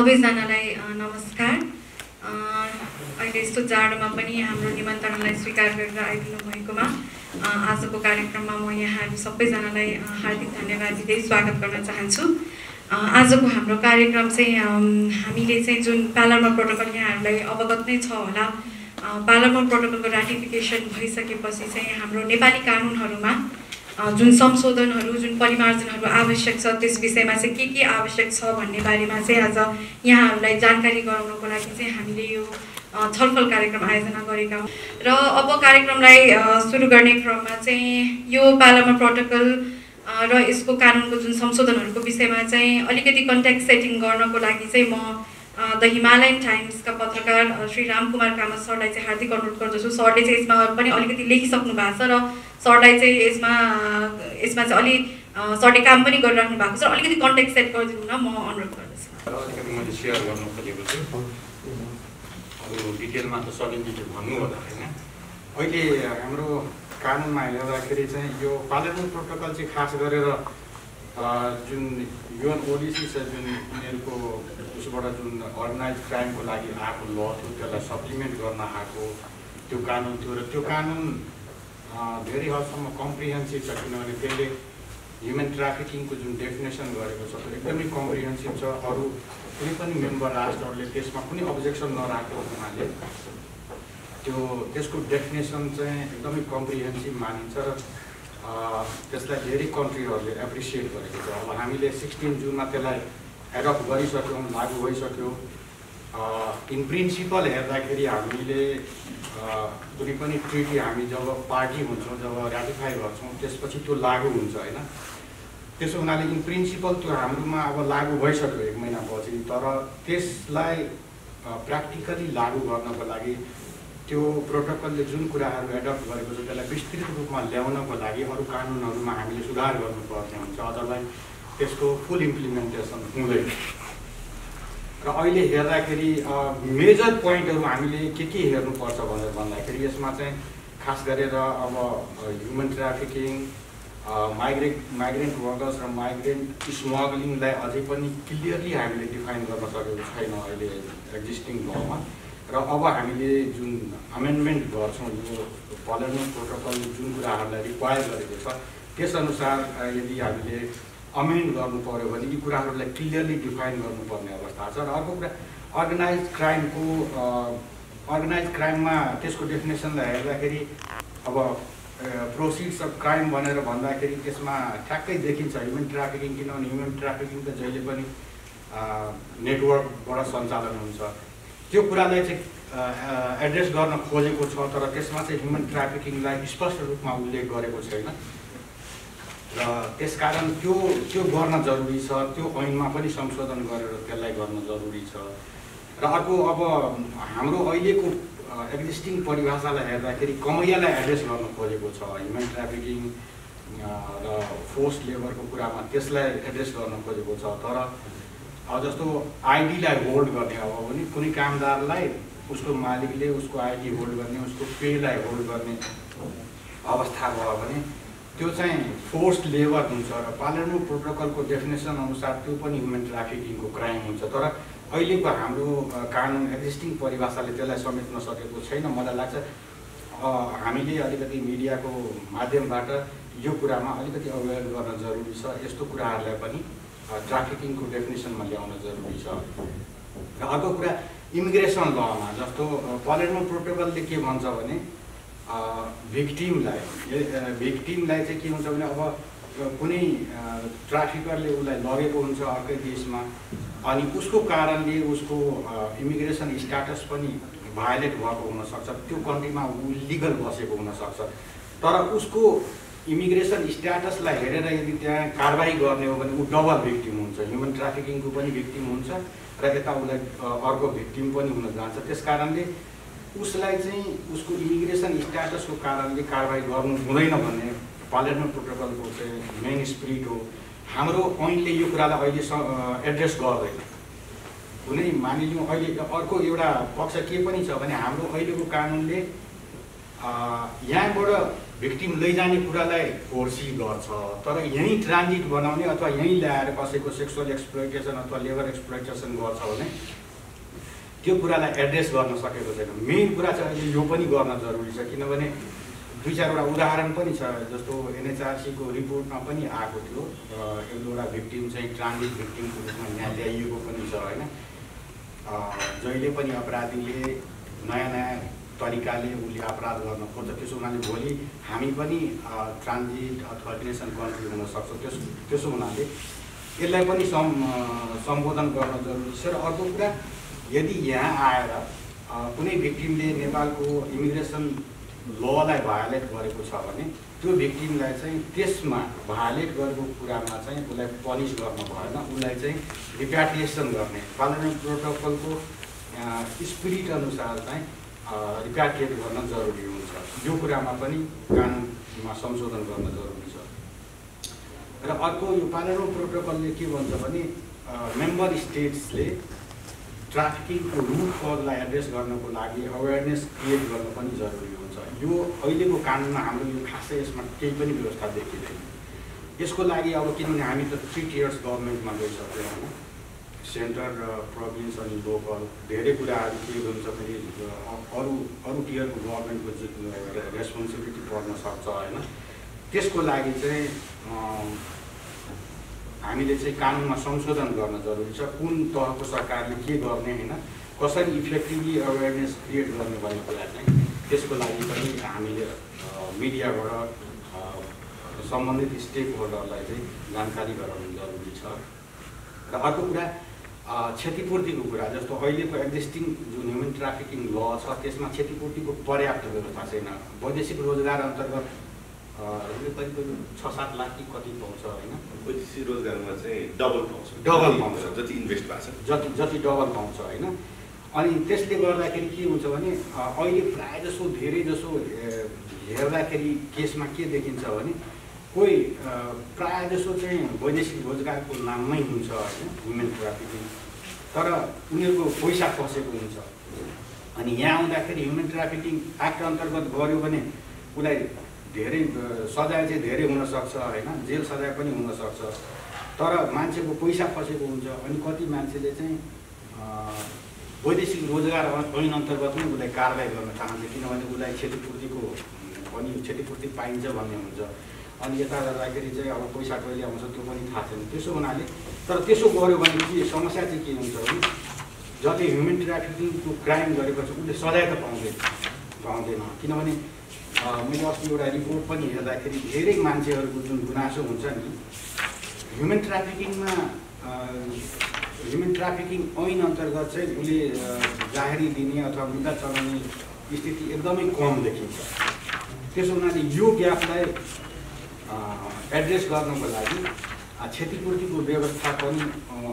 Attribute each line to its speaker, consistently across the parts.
Speaker 1: सबैजनालाई नमस्कार। अहिले यस्तो जाडोमा पनि हाम्रो निमन्त्रणालाई स्वीकार गरेर आइदिनु भएकोमा आजको कार्यक्रममा म यहाँहरू सबैजनालाई हार्दिक धन्यवाद दिँदै स्वागत गर्न चाहन्छु। आजको हाम्रो कार्यक्रम चाहिँ हामीले चाहिँ जुन पालरमा प्रोटोकल यहाँहरूलाई अवगत नै छ होला। पालरमा प्रोटोकलको राटिफिकेसन भइसकेपछि चाहिँ हाम्रो नेपाली कानुनहरूमा जुन संशोधनहरू जुन परिमार्जनहरू आवश्यक छ त्यस विषयमा चाहिँ के आवश्यक छ भन्ने बारेमा चाहिँ आज यहाँहरूलाई जानकारी गराउनको लागि चाहिँ हामीले यो छलफल कार्यक्रम आयोजना गरेका हौँ। र अब कार्यक्रमलाई सुरु गर्ने क्रममा चाहिँ यो पालमा प्रोटोकल र यसको कानुनको जुन संशोधनहरूको विषयमा चाहिँ अलिकति कन्टेक्स्ट सेटिङ गर्नको लागि चाहिँ म द हिमालयन टाइम्सका पत्रकार श्री रामकुमार कामत सरलाई चाहिँ हार्दिक अनुरोध गर्दछु। सरले चाहिँ यसमा पनि अलिकति लेखिसक्नु भएको छ र सरलाई चाहिँ यसमा चाहिँ अलि सरले काम पनि गरिराख्नु भएको छ। अलिकति कन्टेक्स्ट सेट गरिदिनु न, म अनुरोध गर्दछु।
Speaker 2: अलिकति मैले सेयर गर्न खोजेको छु। अब डिटेलमा त सकिन्छ भन्नु होला हैन। अहिले हाम्रो कानुनमा हेर्दाखेरि चाहिँ यो पालमा प्रोटोकल चाहिँ खास गरेर जुन युएनओडिसी छ जुन यिनीहरूको उसबाट जुन अर्गनाइज क्राइमको लागि आएको ल थियो त्यसलाई सप्लिमेन्ट गर्न आएको त्यो कानुन थियो र त्यो कानुन धेरै हदसम्म कम्प्रिहेन्सिभ छ, किनभने त्यसले ह्युमन ट्राफिकिङको जुन डेफिनेसन गरेको छ त्यो एकदमै कम्प्रिहेन्सिभ छ। अरू कुनै पनि मेम्बर राष्ट्रहरूले त्यसमा कुनै अब्जेक्सन नराखेको हुनाले त्यसको डेफिनेसन चाहिँ एकदमै कम्प्रिहेन्सिभ मानिन्छ र त्यसलाई धेरै कन्ट्रीहरूले एप्रिसिएट गरेको छ। अब हामीले 16 जुनमा त्यसलाई एडप्ट गरिसक्यौँ, लागू भइसक्यो। इन प्रिन्सिपल हेर्दाखेरि हामीले कुनै पनि ट्रिटी हामी जब पार्टी हुन्छौँ, जब राटिफाई गर्छौँ त्यसपछि त्यो लागू हुन्छ होइन। त्यसो हुनाले इन प्रिन्सिपल त्यो हाम्रोमा अब लागू भइसक्यो 1 महिनापछि, तर त्यसलाई प्र्याक्टिकली लागू गर्नको लागि त्यो प्रोटोकलले जुन कुराहरू एडप्ट गरेको छ त्यसलाई विस्तृत रूपमा ल्याउनको लागि अरू कानुनहरूमा हामीले सुधार गर्नुपर्ने हुन्छ, अदरवाइज त्यसको फुल इम्प्लिमेन्टेसन हुँदैन। र अहिले हेर्दाखेरि मेजर पोइन्टहरू हामीले के हेर्नुपर्छ भनेर भन्दाखेरि यसमा चाहिँ खास गरेर अब ह्युमन ट्राफिकिङ, माइग्रेन्ट वर्कर्स र माइग्रेन्ट स्मग्लिङलाई अझै पनि क्लियरली हामीले डिफाइन गर्न सकेको छैन अहिले एक्जिस्टिङ लमा। र अब हामीले जुन अमेन्डमेन्ट गर्छौँ यो पालमा प्रोटोकल जुन कुराहरूलाई रिक्वायर गरेको छ त्यसअनुसार यदि हामीले अमेन्ड गर्नु पर्यो भने यी कुराहरूलाई क्लियरली डिफाइन गर्नुपर्ने अवस्था छ। र अर्को कुरा अर्गनाइज क्राइममा त्यसको डेफिनेसनलाई हेर्दाखेरि अब प्रोसिड्स अफ क्राइम भनेर भन्दाखेरि त्यसमा ठ्याक्कै देखिन्छ ह्युमन ट्राफिकिङ, किनभने ह्युमन ट्राफिकिङ त जहिले पनि नेटवर्कबाट सञ्चालन हुन्छ। त्यो कुरालाई चाहिँ एड्रेस गर्न खोजेको छ, तर त्यसमा चाहिँ ह्युमन ट्राफिकिङलाई स्पष्ट रूपमा उल्लेख गरेको छैन र त्यसकारण त्यो गर्न जरुरी छ। त्यो ऐनमा पनि संशोधन गरेर त्यसलाई गर्न जरुरी छ। र अर्को अब हाम्रो अहिलेको एक्जिस्टिङ परिभाषालाई हेर्दाखेरि कमैयालाई एड्रेस गर्न खोजेको छ ह्युमन ट्राफिकिङ र फोर्स लेबरको कुरामा त्यसलाई एड्रेस गर्न खोजेको छ। तर जस्तो आइडीलाई होल्ड गर्ने अब भने कुनै कामदारलाई उसको मालिकले उसको आइडी होल्ड गर्ने, उसको पेलाई होल्ड गर्ने अवस्था भयो भने त्यो चाहिँ फोर्स्ड लेबर हुन्छ र पालमा प्रोटोकलको डेफिनेसन अनुसार त्यो पनि ह्युमन ट्राफिकिङको क्राइम हुन्छ। तर अहिलेको हाम्रो कानुन एक्जिस्टिङ परिभाषाले त्यसलाई समेट्न सकेको छैन। मलाई लाग्छ हामीले अलिकति मिडियाको माध्यमबाट यो कुरामा अलिकति अवेर गर्न जरुरी छ। यस्तो कुराहरूलाई पनि ट्राफिकिङको डेफिनेसनमा ल्याउन जरुरी छ। र अर्को कुरा इमिग्रेसन लमा जस्तो पालमा प्रोटोकलले के भन्छ भने भिक्टिमलाई चाहिँ के हुन्छ भने अब कुनै ट्राफिकरले उसलाई लगेको हुन्छ अर्कै देशमा अनि उसको कारणले उसको इमिग्रेसन स्ट्याटस पनि भायोलेट भएको हुनसक्छ, त्यो कन्ट्रीमा ऊ लिगल बसेको हुनसक्छ। तर उसको इमिग्रेसन स्ट्याटसलाई हेरेर यदि त्यहाँ कारबाही गर्ने हो भने ऊ डबल भिक्टिम हुन्छ, ह्युमन ट्राफिकिङको पनि भिक्टिम हुन्छ र यता उसलाई अर्को भिक्टिम पनि हुन जान्छ। त्यस कारणले उसलाई चाहिँ उसको इमिग्रेसन स्ट्याटसको कारणले कारबाही गर्नु हुँदैन भन्ने पालमा प्रोटोकलको चाहिँ मेन स्पिरिट हो। हाम्रो ऐनले यो कुरालाई अहिले एड्रेस गर्दैन। कुनै मानिलिउँ अहिले अर्को एउटा पक्ष के पनि छ भने हाम्रो अहिलेको कानुनले यहाँबाट भिक्टिम लैजाने कुरालाई फोर्सी गर्छ, तर यहीँ ट्रान्जिट बनाउने अथवा यहीँ ल्याएर कसैको सेक्सुअल एक्सप्लोइटेसन अथवा लेबर एक्सप्लोइटेसन गर्छ भने त्यो कुरालाई एड्रेस गर्न सकेको छैन। मेन कुरा चाहिँ अहिले यो पनि गर्न जरुरी छ, किनभने 2-4वटा उदाहरण पनि छ। जस्तो एनएचआरसीको रिपोर्टमा पनि आएको थियो, एउटा भिक्टिम चाहिँ ट्रान्जिट भिक्टिमको रूपमा यहाँ ल्याइएको पनि छ होइन। जहिले पनि अपराधीले नयाँ तरिकाले उसले अपराध गर्न खोज्छ, त्यसो हुनाले भोलि हामी पनि ट्रान्जिट अथवा डेस्टिनेसन कन्ट्री हुन सक्छौँ। त्यसो हुनाले यसलाई पनि सम्बोधन गर्न जरुरी छ। र अर्को कुरा, यदि यहाँ आएर कुनै भिक्टिमले नेपालको इमिग्रेसन ललाई भायोलेट गरेको छ भने त्यो भिक्टिमलाई चाहिँ त्यसमा भायोलेट गरेको कुरामा चाहिँ उसलाई पनिस गर्न भएन, उसलाई चाहिँ रिप्याट्रिएसन गर्ने पार्लियामेन्ट प्रोटोकलको स्पिरिट अनुसार चाहिँ रिप्याट्रिएट गर्न जरुरी हुन्छ। यो कुरामा पनि कानुनमा संशोधन गर्न जरुरी छ। र अर्को, यो पार्लियामेन्ट प्रोटोकलले के भन्छ भने मेम्बर स्टेट्सले ट्राफिकिङको रुट कजलाई एड्रेस गर्नको लागि अवेरनेस क्रिएट गर्न पनि जरुरी हुन्छ। यो अहिलेको कानुनमा हाम्रो यो खासै यसमा केही पनि व्यवस्था देखिँदैन। यसको लागि अब किनभने हामी त 3 tiers गभर्मेन्टमा गइसक्यौँ होइन, सेन्टर, प्रोभिन्स अनि लोकल, धेरै कुराहरू के हुन्छ फेरि अरू टियरको गभर्मेन्टको रेस्पोन्सिबिलिटी पर्न सक्छ होइन। त्यसको लागि चाहिँ हामीले चाहिँ कानुनमा संशोधन गर्न जरुरी छ। कुन तहको सरकारले के गर्ने होइन, कसरी इफेक्टिभली अवेरनेस क्रिएट गर्ने भन्ने कुरा चाहिँ त्यसको लागि पनि हामीले मिडियाबाट सम्बन्धित स्टेक होल्डरलाई चाहिँ जानकारी गराउनु जरुरी छ। र अर्को कुरा, क्षतिपूर्तिको कुरा, जस्तो अहिलेको एक्जिस्टिङ जुन ह्युमन ट्राफिकिङ ल छ त्यसमा क्षतिपूर्तिको पर्याप्त व्यवस्था छैन। वैदेशिक रोजगार अन्तर्गत करिब 6-7 लाख कि कति पाउँछ होइन,
Speaker 3: वैदेशिक रोजगारमा चाहिँ डबल पाउँछ जति इन्भेस्ट भएको छ,
Speaker 2: जति डबल पाउँछ होइन। अनि त्यसले गर्दाखेरि के हुन्छ भने अहिले प्रायःजसो धेरैजसो हेर्दाखेरि केसमा के देखिन्छ भने कोही प्रायःजसो चाहिँ वैदेशिक रोजगारको नाममै हुन्छ होइन, वुमेन ट्राफिकिङ, तर उनीहरूको पैसा फसेको हुन्छ। अनि यहाँ आउँदाखेरि ह्युमन ट्राफिकिङ एक्ट अन्तर्गत गऱ्यो भने उसलाई धेरै सजाय चाहिँ धेरै हुनसक्छ होइन, जेल सजाय पनि हुनसक्छ, तर मान्छेको पैसा फसेको हुन्छ। अनि कति मान्छेले चाहिँ वैदेशिक रोजगार ऐन अन्तर्गत पनि उसलाई कारवाही गर्न चाहन्छ, किनभने उसलाई क्षतिपूर्तिको पनि क्षतिपूर्ति पाइन्छ भन्ने हुन्छ। अनि यता गर्दाखेरि चाहिँ अब पैसा कहिले आउँछ त्यो पनि थाहा छैन। त्यसो हुनाले तर त्यसो गऱ्यो भने के समस्या चाहिँ के हुन्छ भने जति ह्युमन ट्राफिकिङको क्राइम गरेपछि उसले सजाय त पाउँदैन, किनभने मैले अस्ति एउटा रिपोर्ट पनि हेर्दाखेरि धेरै मान्छेहरूको जुन गुनासो हुन्छ नि ह्युमन ट्राफिकिङ ऐन अन्तर्गत चाहिँ उसले जाहेरी दिने अथवा मुद्दा चलाउने स्थिति एकदमै कम देखिन्छ। त्यसो हुनाले यो ग्यापलाई एड्रेस गर्नको लागि क्षतिपूर्तिको व्यवस्था पनि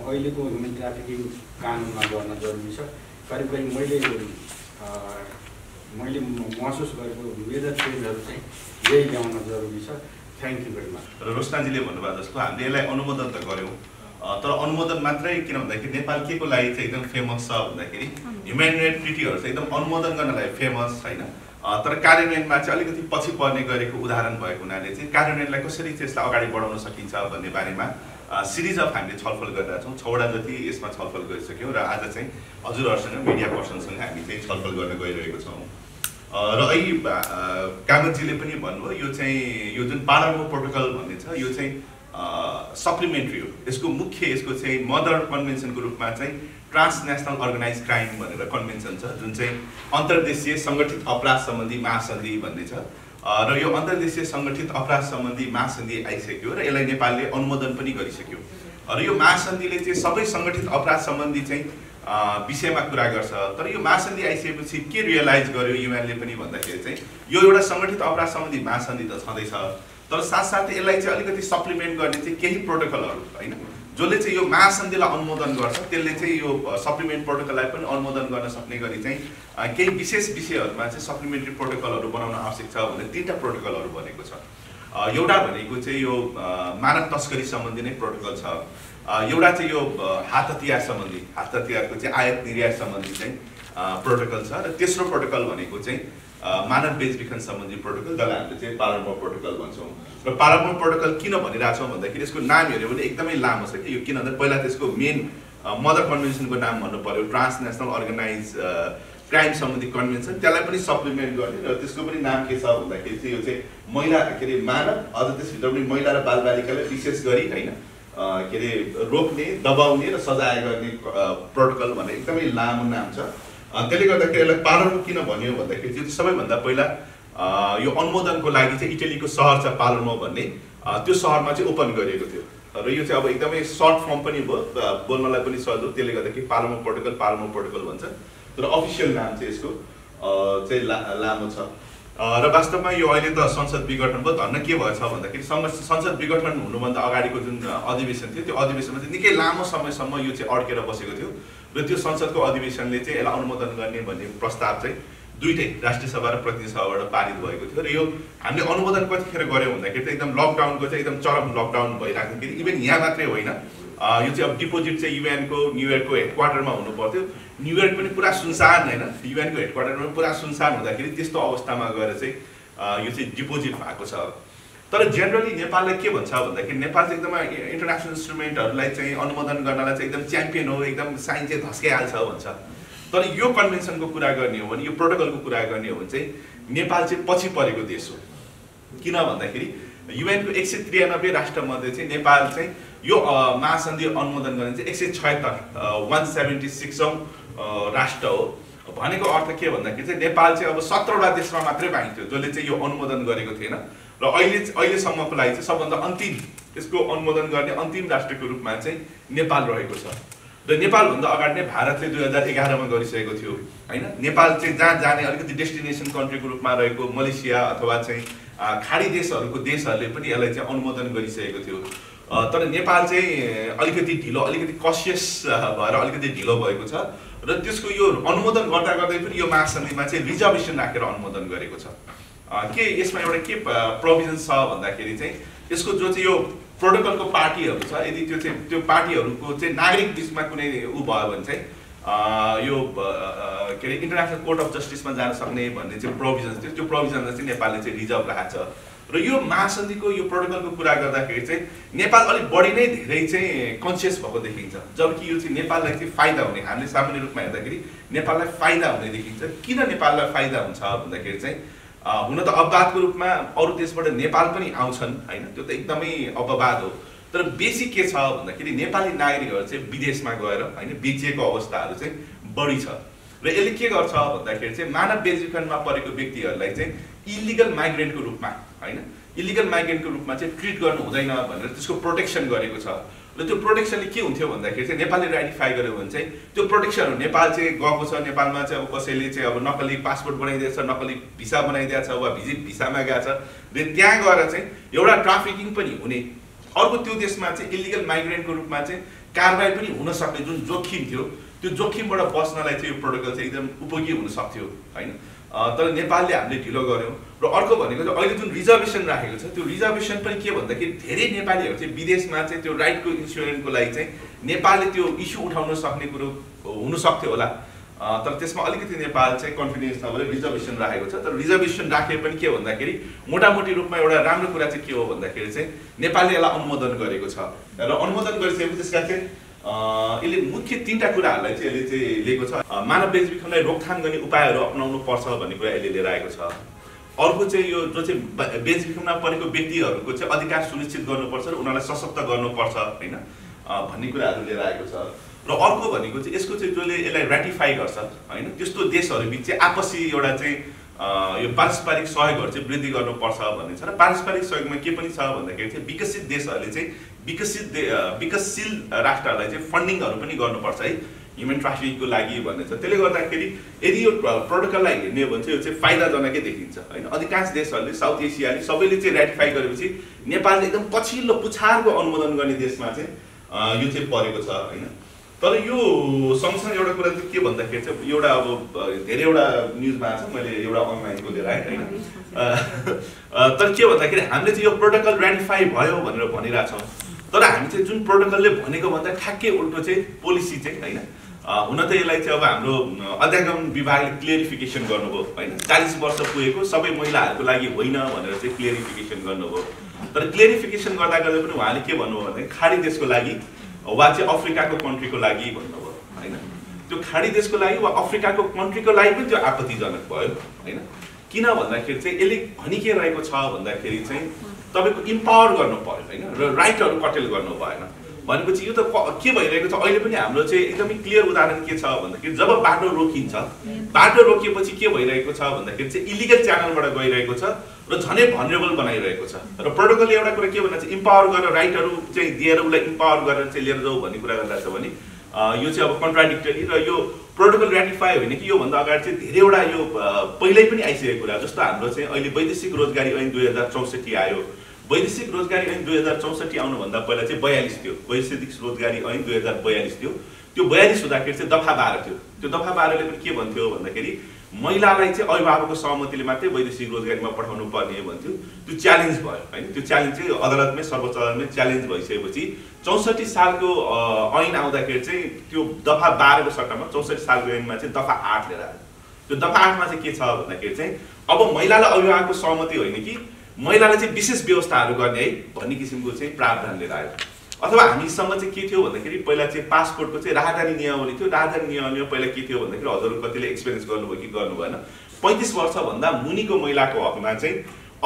Speaker 2: अहिलेको ह्युमन ट्राफिकिङ कानुनमा गर्न जरुरी छ। करिब मैले महसुस गरेको मेजर चेन्जहरू चाहिँ यही ल्याउन जरुरी छ। Thank you very much.
Speaker 3: र रोशनाजीले भन्नुभयो जस्तो हामीले यसलाई अनुमोदन त गऱ्यौँ, तर अनुमोदन मात्रै किन भन्दाखेरि नेपाल के को लागि चाहिँ एकदम फेमस छ भन्दाखेरि ह्युमन राइट ट्रिटीहरू चाहिँ एकदम अनुमोदन गर्नलाई फेमस होइन, तर कार्यान्वयनमा चाहिँ अलिकति पछि पर्ने गरेको उदाहरण भएको हुनाले चाहिँ कार्यान्वयनलाई कसरी त्यसलाई अगाडि बढाउन सकिन्छ भन्ने बारेमा सिरिज अफ हामीले छलफल गरिरहेका छौँ। 6वटा जति यसमा छलफल गरिसक्यौँ र आज चाहिँ हजुरहरूसँग मिडिया पर्सनसँग हामी चाहिँ छलफल गर्न गइरहेको छौँ। र अहिले कामतजीले पनि भन्नुभयो यो जुन पालामो प्रोटोकल भन्ने छ यो चाहिँ सप्लिमेन्ट्री हो। यसको चाहिँ मदर कन्भेन्सनको रूपमा चाहिँ ट्रान्सनेसनल अर्गनाइज क्राइम भनेर कन्भेन्सन छ, जुन चाहिँ अन्तर्देशीय सङ्गठित अपराध सम्बन्धी महासन्धि भन्ने छ। र यो अन्तर्देशीय सङ्गठित अपराध सम्बन्धी महासन्धि आइसक्यो र यसलाई नेपालले अनुमोदन पनि गरिसक्यो। र यो महासन्धिले चाहिँ सबै सङ्गठित अपराध सम्बन्धी चाहिँ विषयमा कुरा गर्छ। तर यो महासन्धि आइसकेपछि के रियलाइज गर्यो युएनले पनि भन्दाखेरि चाहिँ यो एउटा सङ्गठित अपराध सम्बन्धी महासन्धि त छँदैछ, तर साथसाथै यसलाई चाहिँ अलिकति सप्लिमेन्ट गर्ने चाहिँ केही प्रोटोकलहरू होइन, जसले चाहिँ यो महासन्धिलाई अनुमोदन गर्छ त्यसले चाहिँ यो सप्लिमेन्ट प्रोटोकललाई पनि अनुमोदन गर्न सक्ने गरी चाहिँ केही विशेष विषयहरूमा चाहिँ सप्लिमेन्ट्री प्रोटोकलहरू बनाउन आवश्यक छ भने 3टा प्रोटोकलहरू बनेको छ। एउटा भनेको चाहिँ यो मानव तस्करी सम्बन्धी नै प्रोटोकल छ, एउटा चाहिँ यो हात हतियारको चाहिँ आयात निर्यात सम्बन्धी चाहिँ प्रोटोकल छ, र तेस्रो प्रोटोकल भनेको चाहिँ मानव बेचबिखन सम्बन्धी प्रोटोकल जसलाई हामीले चाहिँ पालमो प्रोटोकल भन्छौँ। र पालमो प्रोटोकल किन भनिरहेछौँ भन्दाखेरि यसको नाम हेऱ्यो भने एकदमै लामो छ कि यो, किन भन्दा पहिला त्यसको मेन मदर कन्भेन्सनको नाम भन्नु पर्यो ट्रान्सनेसनल अर्गनाइज क्राइम सम्बन्धी कन्भेन्सन, त्यसलाई पनि सप्लिमेन्ट गर्ने र त्यसको पनि नाम के छ भन्दाखेरि चाहिँ यो चाहिँ महिला के अरे मानव अझ त्यसभित्र पनि महिला र बालबालिकालाई विशेष गरी होइन के अरे रोक्ने दबाउने र सजाय गर्ने प्रोटोकल भन्ने एकदमै लामो नाम छ। त्यसले गर्दाखेरि यसलाई पालमो किन भन्यो भन्दाखेरि चाहिँ सबैभन्दा पहिला यो अनुमोदनको लागि चाहिँ इटलीको सहर छ पालमो भन्ने, त्यो सहरमा चाहिँ ओपन गरिएको थियो र यो चाहिँ अब एकदमै सर्ट फर्म पनि भयो, बोल्नलाई पनि सजिलो, त्यसले गर्दाखेरि पालमो प्रोटोकल भन्छ। तर अफिसियल नाम चाहिँ यसको चाहिँ लामो छ। र वास्तवमा यो अहिले त संसद विघटन भयो, धन्न के भएछ भन्दाखेरि संसद विघटन हुनुभन्दा अगाडिको जुन अधिवेशन थियो त्यो अधिवेशनमा चाहिँ निकै लामो समयसम्म यो चाहिँ अड्केर बसेको थियो र त्यो संसदको अधिवेशनले चाहिँ यसलाई अनुमोदन गर्ने भन्ने प्रस्ताव चाहिँ दुईटै राष्ट्रिय सभा र प्रतिनिधि सभाबाट पारित भएको थियो। र यो हामीले अनुमोदन कतिखेर गऱ्यौँ भन्दाखेरि चाहिँ एकदम लकडाउनको चाहिँ एकदम चरम लकडाउन भइरहेको थियो। इभन यहाँ मात्रै होइन, यो चाहिँ अब डिपोजिट चाहिँ युएनको न्युयोर्कको हेडक्वार्टरमा हुनु पर्थ्यो, न्युयोर्क पनि पुरा सुनसान होइन, युएनको हेडक्वार्टरमा पुरा सुनसान हुँदाखेरि त्यस्तो अवस्थामा गएर चाहिँ यो चाहिँ डिपोजिट भएको छ। तर जेनरली नेपाललाई के भन्छ भन्दाखेरि नेपाल चाहिँ एकदमै इन्टरनेसनल इन्स्ट्रुमेन्टहरूलाई चाहिँ अनुमोदन गर्नलाई चाहिँ एकदम च्याम्पियन हो, एकदम साइन चाहिँ धस्काइहाल्छ भन्छ। तर यो कन्भेन्सनको कुरा गर्ने हो भने, यो प्रोटोकलको कुरा गर्ने हो भने चाहिँ नेपाल चाहिँ पछि परेको देश हो। किन भन्दाखेरि युएनको 193 राष्ट्रमध्ये चाहिँ नेपाल चाहिँ यो महासन्धि अनुमोदन गर्ने चाहिँ 176औं राष्ट्र हो। भनेको अर्थ के भन्दाखेरि चाहिँ नेपाल चाहिँ अब 17वटा देशमा मात्रै पाइन्थ्यो जसले चाहिँ यो अनुमोदन गरेको थिएन र अहिलेसम्मको लागि चाहिँ सबभन्दा अन्तिम यसको अनुमोदन गर्ने अन्तिम राष्ट्रको रूपमा चाहिँ नेपाल रहेको छ। र नेपालभन्दा अगाडि नै भारतले 2011 मा गरिसकेको थियो होइन। नेपाल चाहिँ जहाँ जाने अलिकति डेस्टिनेसन कन्ट्रीको रूपमा रहेको मलेसिया अथवा चाहिँ खाडी देशहरूले पनि यसलाई चाहिँ अनुमोदन गरिसकेको थियो। तर नेपाल चाहिँ अलिकति ढिलो, अलिकति कसियस भएर अलिकति ढिलो भएको छ र त्यसको यो अनुमोदन गर्दा गर्दै पनि यो महासन्धिमा चाहिँ रिजर्भेसन राखेर अनुमोदन गरेको छ। के यसमा एउटा के प्रोभिजन छ भन्दाखेरि चाहिँ यसको जो चाहिँ यो प्रोटोकलको पार्टीहरू छ, यदि त्यो पार्टीहरूको चाहिँ नागरिक बिचमा कुनै उ भयो भने चाहिँ यो के अरे इन्टरनेसनल कोर्ट अफ जस्टिसमा जान सक्ने भन्ने चाहिँ प्रोभिजन थियो। त्यो प्रोभिजनलाई चाहिँ नेपालले चाहिँ रिजर्भ राखेको छ। र यो महासन्धिको यो प्रोटोकलको कुरा गर्दाखेरि चाहिँ नेपाल अलिक बढी नै धेरै चाहिँ कन्सियस भएको देखिन्छ, जबकि यो चाहिँ नेपाललाई चाहिँ फाइदा हुने, हामीले सामान्य रूपमा हेर्दाखेरि नेपाललाई फाइदा हुने देखिन्छ। किन नेपाललाई फाइदा हुन्छ भन्दाखेरि चाहिँ हुन त अपवादको रूपमा अरू देशबाट नेपाल पनि आउँछन् होइन, त्यो त एकदमै अपवाद हो। तर बेसी के छ भन्दाखेरि नेपाली नागरिकहरू चाहिँ विदेशमा गएर होइन बेचिएको अवस्थाहरू चाहिँ बढी छ। र यसले के गर्छ भन्दाखेरि चाहिँ मानव बेचबिखनमा परेको व्यक्तिहरूलाई चाहिँ इलिगल माइग्रेन्टको रूपमा होइन, इलिगल माइग्रेन्टको रूपमा चाहिँ ट्रिट गर्नु हुँदैन भनेर त्यसको प्रोटेक्सन गरेको छ। र त्यो प्रोटेक्सनले के हुन्थ्यो भन्दाखेरि चाहिँ नेपालले राटिफाई गर्यो भने चाहिँ त्यो प्रोटेक्सनहरू नेपाल चाहिँ गएको छ, नेपालमा चाहिँ अब कसैले चाहिँ अब नक्कली पासपोर्ट बनाइदिएको छ, नक्कली भिसा बनाइदिएको छ वा भिजिट भिसामा गएको छ, र त्यहाँ गएर चाहिँ एउटा ट्राफिकिङ पनि हुने, अर्को त्यो देशमा चाहिँ इलिगल माइग्रेन्टको रूपमा चाहिँ कारबाही पनि हुन सक्ने जुन जोखिम थियो, त्यो जोखिमबाट बस्नलाई चाहिँ यो प्रोटोकल चाहिँ एकदम उपयोगी हुन सक्थ्यो होइन। तर नेपालले हामीले ढिलो गऱ्यौँ। र अर्को भनेको चाहिँ अहिले जुन रिजर्भेसन राखेको छ त्यो रिजर्भेसन पनि के भन्दाखेरि धेरै नेपालीहरू चाहिँ विदेशमा चाहिँ त्यो राइटको इन्स्योरेन्सको लागि चाहिँ नेपालले त्यो इस्यु उठाउन सक्ने कुरो हुनसक्थ्यो होला। तर त्यसमा अलिकति नेपाल चाहिँ कन्फिडेन्स नभएर रिजर्भेसन राखेको छ। तर रिजर्भेसन राखे पनि के भन्दाखेरि मोटामोटी रूपमा एउटा राम्रो कुरा चाहिँ के हो भन्दाखेरि चाहिँ नेपालले यसलाई अनुमोदन गरेको छ। र अनुमोदन गरिसकेपछि त्यसका चाहिँ यसले मुख्य 3टा कुराहरूलाई चाहिँ यसले चाहिँ लिएको छ। मानव बेचबिखनलाई रोकथाम गर्ने उपायहरू अपनाउनु पर्छ भन्ने कुरा यसले लिएर आएको छ। अर्को चाहिँ यो जो चाहिँ बेचबिखनमा परेको व्यक्तिहरूको चाहिँ अधिकार सुनिश्चित गर्नुपर्छ र उनीहरूलाई सशक्त गर्नुपर्छ होइन भन्ने कुराहरू लिएर आएको छ। र अर्को भनेको चाहिँ यसको चाहिँ जसले यसलाई रेटिफाई गर्छ होइन त्यस्तो देशहरूबिच चाहिँ आपसी एउटा चाहिँ यो पारस्परिक सहयोगहरू चाहिँ वृद्धि गर्नुपर्छ भन्ने छ। र पारस्परिक सहयोगमा के पनि छ भन्दाखेरि चाहिँ विकसित देशहरूले चाहिँ विकसशील राष्ट्रहरूलाई चाहिँ फन्डिङहरू पनि गर्नुपर्छ है ह्युमन ट्राफिकिङको लागि भन्ने छ। त्यसले गर्दाखेरि यदि यो प्रोटोकललाई हेर्ने हो भने चाहिँ यो चाहिँ फाइदाजनकै देखिन्छ होइन। अधिकांश देशहरूले साउथ एसियाली सबैले चाहिँ रेटिफाई गरेपछि नेपालले एकदम पछिल्लो पुछारको अनुमोदन गर्ने देशमा चाहिँ यो चाहिँ परेको छ होइन। तर यो सँगसँगै एउटा कुरा चाहिँ के भन्दाखेरि चाहिँ एउटा अब धेरैवटा न्युजमा आएको छ, मैले एउटा अनलाइनको लिएर आएँ होइन। तर के भन्दाखेरि हामीले चाहिँ यो प्रोटोकल रेटिफाई भयो भनेर भनिरहेछौँ, तर हामी चाहिँ जुन प्रोटोकलले भनेको भन्दा ठ्याक्कै उल्टो चाहिँ पोलिसी चाहिँ होइन हुन त यसलाई चाहिँ अब हाम्रो अध्यागम विभागले क्लियरिफिकेसन गर्नुभयो होइन 40 वर्ष पुगेको सबै महिलाहरूको लागि होइन भनेर चाहिँ क्लियरिफिकेसन गर्नुभयो तर क्लियरिफिकेसन गर्दा गर्दै पनि उहाँले के भन्नुभयो भने खाडी देशको लागि वा चाहिँ अफ्रिकाको कन्ट्रीको लागि भन्नुभयो होइन त्यो खाडी देशको लागि वा अफ्रिकाको कन्ट्रीको लागि पनि त्यो आपत्तिजनक भयो होइन किन भन्दाखेरि चाहिँ यसले भनि के रहेको छ भन्दाखेरि चाहिँ तपाईँको इम्पावर गर्नु पर्यो होइन र राइटहरू कटेल गर्नु भएन भनेपछि यो त के भइरहेको छ अहिले पनि हाम्रो चाहिँ एकदमै क्लियर उदाहरण के छ भन्दाखेरि जब बाटो रोकिन्छ बाटो रोकिएपछि के भइरहेको छ भन्दाखेरि चाहिँ इलिगल च्यानलबाट गइरहेको छ र झनै भनरेबल बनाइरहेको छ र प्रोटोकलले एउटा कुरा के भन्दा चाहिँ इम्पावर गरेर राइटहरू चाहिँ दिएर उसलाई इम्पावर गरेर चाहिँ लिएर जाऊ भन्ने कुरा गरिरहेको छ भने यो चाहिँ अब कन्ट्राडिक्टरी र यो प्रोटोकल रेटिफाई होइन कि योभन्दा अगाडि चाहिँ धेरैवटा यो पहिल्यै पनि आइसकेको कुरा जस्तो हाम्रो चाहिँ अहिले वैदेशिक रोजगारी ऐन 2064 आयो वैदेशिक रोजगारी ऐन 2064 आउनुभन्दा पहिला चाहिँ 42 थियो वैदेशिक रोजगारी ऐन 2042 थियो त्यो 42 हुँदाखेरि चाहिँ दफा 12 थियो त्यो दफा 12 ले पनि के भन्थ्यो भन्दाखेरि महिलालाई चाहिँ अभिभावकको सहमतिले मात्रै वैदेशिक रोजगारीमा पठाउनु पर्ने भन्थ्यो त्यो च्यालेन्ज भयो हैन त्यो च्यालेन्ज चाहिँ अदालतमै सर्वोच्च अदालतमै च्यालेन्ज भइसकेपछि 64 सालको ऐन आउँदाखेरि चाहिँ त्यो दफा 12 को सट्टामा 64 सालको ऐनमा चाहिँ दफा 8 लिएर आयो त्यो दफा 8 मा चाहिँ के छ भन्दाखेरि चाहिँ अब महिलालाई अभिभावकको सहमति होइन कि महिलालाई चाहिँ विशेष व्यवस्थाहरू गर्ने है भन्ने किसिमको चाहिँ प्रावधान लिएर आयो अथवा हामीसँग चाहिँ के थियो भन्दाखेरि पहिला चाहिँ पासपोर्टको चाहिँ राजधानी नियमावली थियो राजधानी नियमावलीमा पहिला के थियो भन्दाखेरि हजुरहरु कतिले एक्सपिरियन्स गर्नुभयो कि गर्नु भएन 35 वर्ष भन्दा मुनिको महिलाको हकमा चाहिँ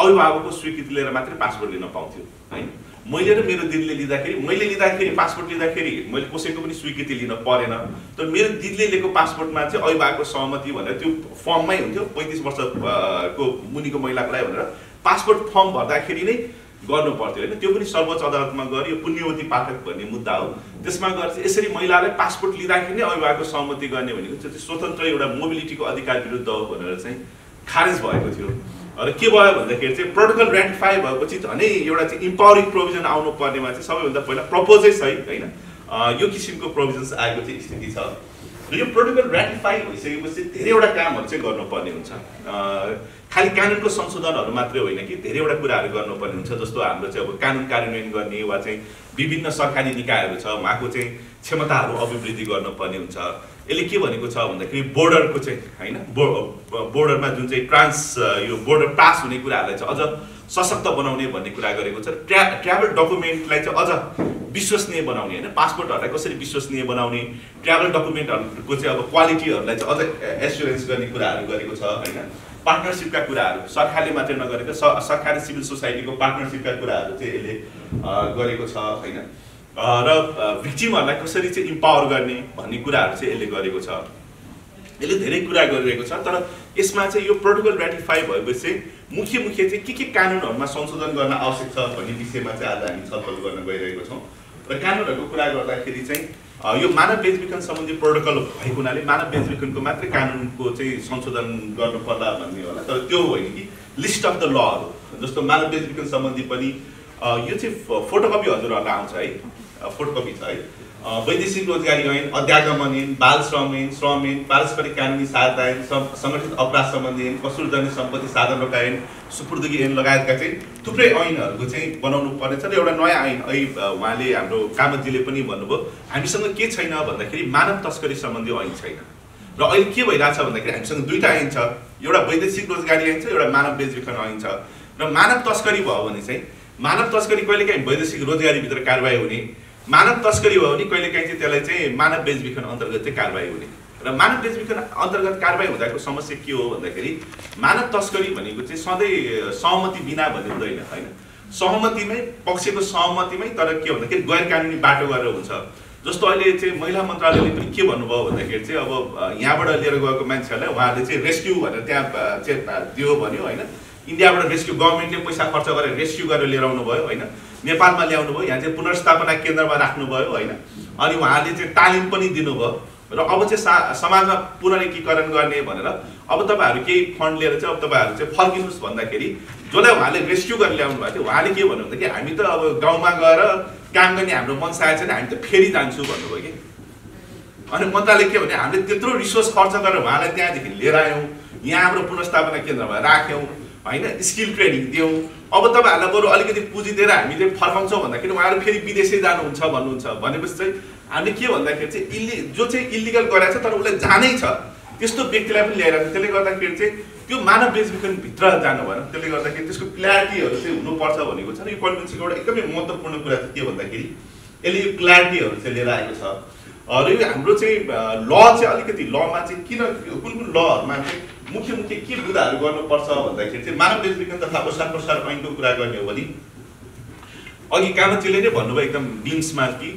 Speaker 3: अभिभावकको स्वीकृति लिएर मात्रै पासपोर्ट लिन पाउँथ्यो हैन मैले र मेरो दिदीले लिँदाखेरि पासपोर्ट लिँदाखेरि मैले कसैको पनि स्वीकृति लिन परेन तर मेरो दिदीले लिएको पासपोर्टमा चाहिँ अभिभावकको सहमति भनेर त्यो फर्ममै हुन्थ्यो 35 वर्षको मुनिको महिलाको लागि भनेर पासपोर्ट फर्म भर्दाखेरि नै गर्नु पर्थ्यो हैन त्यो पनि सर्वोच्च अदालतमा गयो पुण्यवती पाठक भन्ने मुद्दा हो त्यसमा गएर चाहिँ यसरी महिलालाई पासपोर्ट लिँदाखेरि नै अभिभावकको सहमति गर्ने भनेको चाहिँ स्वतन्त्र एउटा मोबिलिटीको अधिकार विरुद्ध हो भनेर चाहिँ खारेज भएको थियो र के भयो भन्दाखेरि चाहिँ प्रोटोकल रेटिफाई भएपछि झनै एउटा चाहिँ इम्पावरिङ प्रोभिजन आउनु पर्नेमा चाहिँ सबैभन्दा पहिला प्रपोजै सही हैन यो किसिमको प्रोभिजन्स आएको चाहिँ स्थिति छ र यो प्रोटोकल रेटिफाई भइसकेपछि धेरैवटा कामहरु चाहिँ गर्नुपर्ने हुन्छ खाली कानुनको संशोधनहरु मात्रै होइन कि धेरैवटा कुराहरु गर्नुपर्ने हुन्छ जस्तो हाम्रो चाहिँ अब कानुन कार्यान्वयन गर्ने वा चाहिँ विभिन्न सरकारी निकायहरु छ उहाँको चाहिँ क्षमताहरु अभिवृद्धि गर्नुपर्ने हुन्छ यसले के भनेको छ भन्दाखेरि बोर्डरको चाहिँ हैन बोर्डरमा जुन चाहिँ यो बोर्डर पास हुने कुराहरुलाई चाहिँ अझ सशक्त बनाउने भन्ने कुरा गरेको छ ट्राभल डकुमेन्टलाई चाहिँ अझ विश्वसनीय बनाउने हैन पासपोर्टहरुलाई कसरी विश्वसनीय बनाउने ट्राभल डकुमेन्टहरुको चाहिँ अब क्वालिटीहरुलाई चाहिँ अझ एस्युरेन्स गर्ने कुराहरु गरेको छ हैन पार्टनरशिपका कुराहरु सरकारले मात्रै नगरेको सरकारी सिभिल सोसाइटीको पार्टनरशिपका कुराहरु चाहिँ यसले गरेको छ हैन र भिक्टिमहरुलाई कसरी चाहिँ इम्पावर गर्ने भन्ने कुराहरु चाहिँ यसले गरेको छ यसले धेरै कुरा गरिरहेको छ तर यसमा चाहिँ यो प्रोटोकल रेटिफाई भएपछि चाहिँ मुख्य चाहिँ के कानुनहरुमा संशोधन गर्न आवश्यक छ भन्ने विषयमा चाहिँ आज हामी छलफल गर्न गइरहेको छौं र कानुनहरुको कुरा गर्दाखेरि चाहिँ यो मानव बेचबिखन सम्बन्धी प्रोटोकल भएको हुनाले मानव बेचबिखनको मात्रै कानुनको चाहिँ संशोधन गर्नु पर्ला भन्ने होला तर त्यो होइन कि लिस्ट अफ द लहरु जस्तो मानव बेचबिखन सम्बन्धी पनि यो चाहिँ फोटोकपी हजुरहरुलाई आउँछ है फोटोकपी छ है वैदेशिक रोजगारी ऐन अध्यागमन ऐन बाल श्रम ऐन पारस्परिक कानुनी सहायता ऐन संगठित अपराध सम्बन्धी ऐन कसुरजन्य सम्पत्ति साधन रोका ऐन सुपुर्दगी ऐन लगायतका चाहिँ थुप्रै ऐनहरुको चाहिँ बनाउनु पर्नेछ र एउटा नयाँ ऐन उहाँले हाम्रो कामतजीले पनि भन्नुभयो हामीसँग के छैन भन्दाखेरि मानव तस्करी सम्बन्धी ऐन छैन र अहिले के भइरहेछ भन्दाखेरि हामीसँग दुईटा ऐन छ एउटा वैदेशिक रोजगारी ऐन छ एउटा मानव बेचबिखन ऐन छ र मानव तस्करी भयो भने चाहिँ मानव तस्करी कहिलेकाहीँ वैदेशिक रोजगारी भित्र कारबाही हुने मानव तस्करी भयो भने कहिलेकाहीँ चाहिँ त्यसलाई चाहिँ मानव बेचबिखन अन्तर्गत चाहिँ कारबाही हुने र मानव बेचबिखन अन्तर्गत कारबाही हुँदाको समस्या के हो भन्दाखेरि मानव तस्करी भनेको चाहिँ सधैँ सहमति बिना भन्ने हुँदैन हैन सहमतिमै पक्षको सहमतिमै तर के भन्दाखेरि गैर कानुनी बाटो गरेर हुन्छ जस्तो अहिले चाहिँ महिला मन्त्रालयले पनि के भन्नुभयो भन्दाखेरि चाहिँ अब यहाँबाट लिएर गएको मान्छेहरुलाई उहाँले चाहिँ रेस्क्यु भनेर त्यहाँ चाहिँ दियो भन्यो हैन इन्डियाबाट रेस्क्यु गभर्नमेन्टले पैसा खर्च गरेर रेस्क्यु गरेर लिएर आउनु भयो हैन नेपालमा ल्याउनु भयो यहाँ चाहिँ पुनर्स्थापना केन्द्रमा राख्नु भयो हैन अनि उहाँले चाहिँ तालिम पनि दिनुभयो र अब चाहिँ समाजमा पुनरेकीकरण गर्ने भनेर अब तपाईहरु केही फन्ड लिएर चाहिँ अब तपाईहरु चाहिँ फर्किनुस् भन्दाखेरि जसलाई उहाँले रेस्क्यु गरेर ल्याउनु भएको थियो उहाँले के भन्नु भन्दाखेरि हामी त अब गाउँमा गएर काम गर्ने हाम्रो मन चाहे छैन हामी त फेरि जान्छु भन्नुभयो कि अनि मन्त्रालयले के भने हामीले त्यत्रो रिसोर्स खर्च गरेर उहाँलाई त्यहाँदेखि लिएर आयौं यहाँ हाम्रो पुनर्स्थापना केन्द्रमा राख्यौं हैन स्किल ट्रेनिङ दियौं अब तपाईहरुलाई बरु अलिकति पुँजी दिएर हामीले फर्काउँछौं भन्दाखेरि उहाँहरु फेरि विदेशै जानुहुन्छ भन्नुहुन्छ भनेपछि चाहिँ हामीले के भन्दाखेरि चाहिँ जो चाहिँ इलिगल गरेको छ तर उसले जानै छ त्यस्तो व्यक्तिलाई पनि ल्याइरहेको छ। त्यसले गर्दाखेरि चाहिँ त्यो मानव बेचबिखनभित्र जानु भएन। त्यसले गर्दाखेरि त्यसको क्ल्यारिटीहरू चाहिँ हुनुपर्छ भनेको छ र यो कन्भेन्सनको एउटा एकदमै महत्त्वपूर्ण कुरा चाहिँ के भन्दाखेरि यसले यो क्ल्यारिटीहरू चाहिँ लिएर आएको छ। र यो हाम्रो चाहिँ ल चाहिँ अलिकति लमा चाहिँ कुन लहरूमा चाहिँ मुख्य के बुदाहरू गर्नुपर्छ भन्दाखेरि चाहिँ मानव बेचबिखन तथा ओसार प्रसार ऐनको कुरा गर्ने हो भने अघि कामतजीले नै भन्नुभयो एकदम बिम्समा कि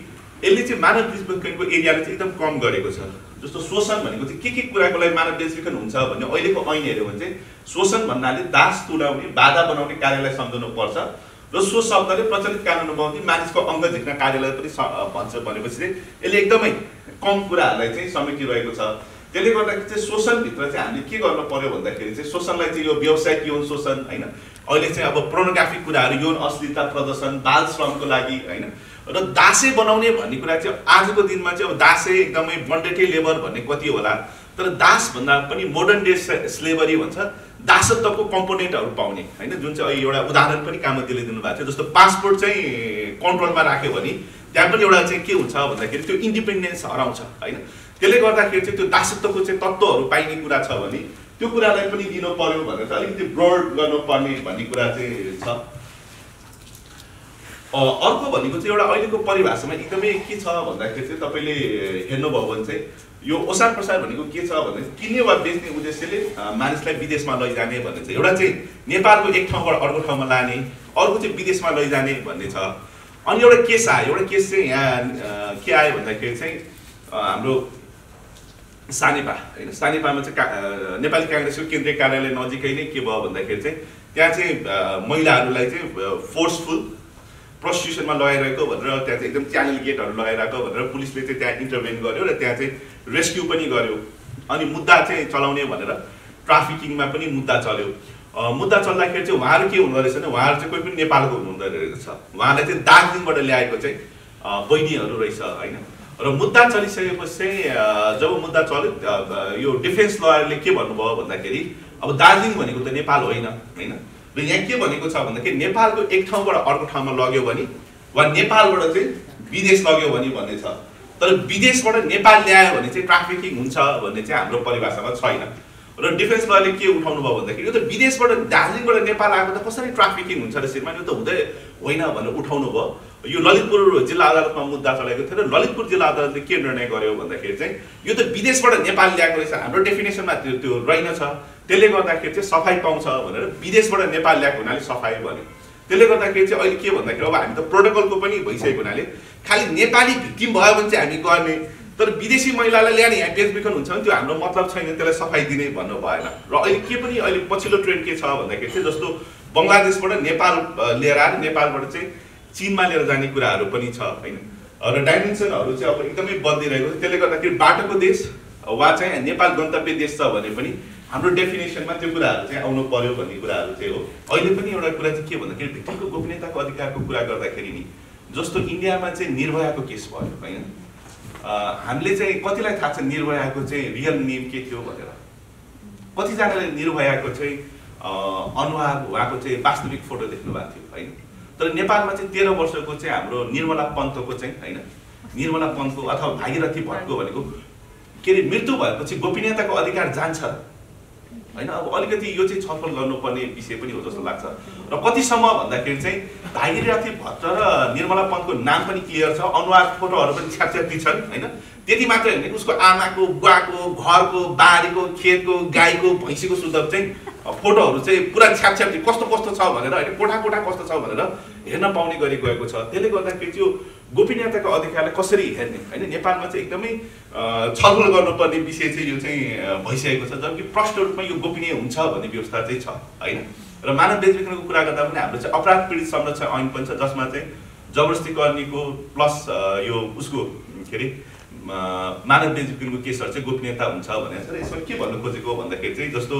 Speaker 3: यसले चाहिँ मानव बेचबिखनको एरियाले चाहिँ एकदम कम गरेको छ। जस्तो शोषण भनेको चाहिँ के कुराको लागि मानव बेचबिखन हुन्छ भने अहिलेको ऐन हेऱ्यो भने चाहिँ शोषण भन्नाले दास तुल्याउने बाधा बनाउने कार्यलाई सम्झाउनु पर्छ र सो शब्दले प्रचलित कानुनमा पनि मानिसको अङ्ग झिक्न कार्यलाई पनि भन्छ भनेपछि चाहिँ यसले एकदमै कम कुराहरूलाई चाहिँ समेटिरहेको छ। त्यसले गर्दाखेरि चाहिँ शोषणभित्र चाहिँ हामीले के गर्नु पर्यो भन्दाखेरि चाहिँ शोषणलाई चाहिँ यो व्यावसायिक यौन शोषण होइन अहिले चाहिँ अब पोर्नोग्राफिक कुराहरू यौन अश्लीलता प्रदर्शन बाल श्रमको लागि होइन र दासे बनाउने भन्ने कुरा चाहिँ आजको दिनमा चाहिँ अब दासे एकदमै बन्डेटे लेबर भन्ने कति होला तर दास भन्दा पनि मोडर्न डे स्लेभरी भन्छ दासत्वको कम्पोनेन्टहरू पाउने होइन जुन चाहिँ एउटा उदाहरण पनि कामतजीले दिनुभएको थियो। जस्तो पासपोर्ट चाहिँ कन्ट्रोलमा राख्यो भने त्यहाँ पनि एउटा चाहिँ के हुन्छ भन्दाखेरि त्यो इन्डिपेन्डेन्स हराउँछ होइन। त्यसले गर्दाखेरि चाहिँ त्यो दासत्वको चाहिँ तत्त्वहरू पाइने कुरा छ भने त्यो कुरालाई पनि दिनु पर्यो भनेर चाहिँ अलिकति ब्रोड गर्नुपर्ने भन्ने कुरा चाहिँ छ। अर्को भनेको चाहिँ एउटा अहिलेको परिभाषामा एकदमै के छ भन्दाखेरि चाहिँ तपाईँले हेर्नुभयो भने चाहिँ यो ओसार प्रसार भनेको के छ भने किन्ने वा बेच्ने उद्देश्यले मानिसलाई विदेशमा लैजाने भन्ने छ। एउटा चाहिँ नेपालको एक ठाउँबाट अर्को ठाउँमा लाने अर्को चाहिँ विदेशमा लैजाने भन्ने छ। अनि एउटा केस आयो एउटा केस चाहिँ यहाँ के आयो भन्दाखेरि चाहिँ हाम्रो सानेपा होइन सानेपामा चाहिँ नेपाली काङ्ग्रेसको केन्द्रीय कार्यालय नजिकै नै के भयो भन्दाखेरि चाहिँ त्यहाँ चाहिँ महिलाहरूलाई चाहिँ फोर्सफुल प्रस्टिट्युसनमा लगाइरहेको भनेर त्यहाँ चाहिँ एकदम च्यानल गेटहरू लगाइरहेको भनेर पुलिसले चाहिँ त्यहाँ इन्टरभेन गर्यो र त्यहाँ चाहिँ रेस्क्यु पनि गर्यो। अनि मुद्दा चाहिँ चलाउने भनेर ट्राफिकिङमा पनि मुद्दा चल्यो। मुद्दा चल्दाखेरि चाहिँ उहाँहरू के हुँदो रहेछ भने उहाँहरू चाहिँ कोही पनि नेपालको हुनुहुँदो रहेछ। उहाँलाई चाहिँ दार्जिलिङबाट ल्याएको चाहिँ बहिनीहरू रहेछ होइन। र मुद्दा चलिसकेपछि चाहिँ जब मुद्दा चल्यो यो डिफेन्स लयरले के भन्नुभयो भन्दाखेरि अब दार्जिलिङ भनेको त नेपाल होइन होइन र यहाँ के भनेको छ भन्दाखेरि नेपालको एक ठाउँबाट अर्को ठाउँमा लग्यो भने वा नेपालबाट चाहिँ विदेश लग्यो भने भन्ने छ। तर विदेशबाट नेपाल ल्यायो भने चाहिँ ट्राफिकिङ हुन्छ भन्ने चाहिँ हाम्रो परिभाषामा छैन। र डिफेन्स लले के उठाउनु भयो भन्दाखेरि यो त विदेशबाट दार्जिलिङबाट नेपाल आएको त कसरी ट्राफिकिङ हुन्छ र श्रीमान यो त हुँदै होइन भनेर उठाउनु भयो। यो ललितपुर जिल्ला अदालतमा मुद्दा चलेको थियो र ललितपुर जिल्ला अदालतले के निर्णय गर्यो भन्दाखेरि चाहिँ यो त विदेशबाट नेपाल ल्याएको रहेछ हाम्रो डेफिनेसनमा त्यो रहेनछ त्यसले गर्दाखेरि चाहिँ सफाइ पाउँछ भनेर विदेशबाट नेपाल ल्याएको हुनाले सफाइ भन्यो। त्यसले गर्दाखेरि चाहिँ अहिले के भन्दाखेरि अब हामी त प्रोटोकलको पनि भइसकेको हुनाले खालि नेपाली भिक्टिम भयो भने चाहिँ हामी गर्ने तर विदेशी महिलालाई ल्याने यहाँ बेचबिखन हुन्छ भने त्यो हाम्रो मतलब छैन त्यसलाई सफाइ दिने भन्नु भएन। र अहिले के पनि अहिले पछिल्लो ट्रेन्ड के छ भन्दाखेरि चाहिँ जस्तो बङ्गलादेशबाट नेपाल लिएर आएर नेपालबाट चाहिँ चीनमा लिएर जाने कुराहरू पनि छ होइन। र डाइमेन्सनहरू चाहिँ अब एकदमै बदलिरहेको छ। त्यसले गर्दाखेरि बाटोको देश वा चाहिँ नेपाल गन्तव्य देश छ भने पनि हाम्रो डेफिनेसनमा त्यो कुराहरू चाहिँ आउनु पर्यो भन्ने कुराहरू चाहिँ हो। अहिले पनि एउटा कुरा चाहिँ के भन्दाखेरि भिक्टिमको गोपनीयताको अधिकारको कुरा गर्दाखेरि नि जस्तो इन्डियामा चाहिँ निर्भयाको केस भयो होइन। हामीले चाहिँ कतिलाई थाहा छ निर्भयाको चाहिँ रियल नेम के थियो भनेर कतिजनाले निर्भयाको चाहिँ अनुहार उहाँको चाहिँ वास्तविक फोटो देख्नु भएको थियो होइन। तर नेपालमा चाहिँ 13 वर्षको चाहिँ हाम्रो निर्मला पन्तको चाहिँ होइन निर्मला पन्तको अथवा भागीरथी भट्टको भनेको के अरे मृत्यु भएपछि गोपनीयताको अधिकार जान्छ होइन। अब अलिकति यो चाहिँ छलफल गर्नुपर्ने विषय पनि हो जस्तो लाग्छ। र कतिसम्म भन्दाखेरि चाहिँ भागीरथी भट्ट र निर्मला पन्तको नाम पनि क्लियर छ अनुहार फोटोहरू पनि छ्यापछ्याप्ती छन् होइन। त्यति मात्रै होइन उसको आमाको बुवाको घरको बारीको खेतको गाईको भैँसीको शुद्ध चाहिँ फोटोहरू चाहिँ पुरा छ्यापछ्याप्ती कस्तो कस्तो छ भनेर होइन कोठा कोठा कस्तो छ भनेर हेर्न पाउने गरी गएको छ। त्यसले गर्दाखेरि त्यो गोपनीयताको अधिकारलाई कसरी हेर्ने होइन नेपालमा चाहिँ एकदमै छलफल गर्नुपर्ने विषय चाहिँ यो चाहिँ भइसकेको छ। जबकि प्रष्ट रूपमा यो गोपनीय हुन्छ भन्ने व्यवस्था चाहिँ छ होइन। र मानव बेचबिखनको कुरा गर्दा पनि हाम्रो चाहिँ अपराध पीडित संरक्षण ऐन पनि छ जसमा चाहिँ जबरजस्ती गर्नेको प्लस यो उसको के अरे मानव बेचबिखनको केसहरू चाहिँ गोपनीयता हुन्छ भनेर छ। यसमा के भन्नु खोजेको भन्दाखेरि चाहिँ जस्तो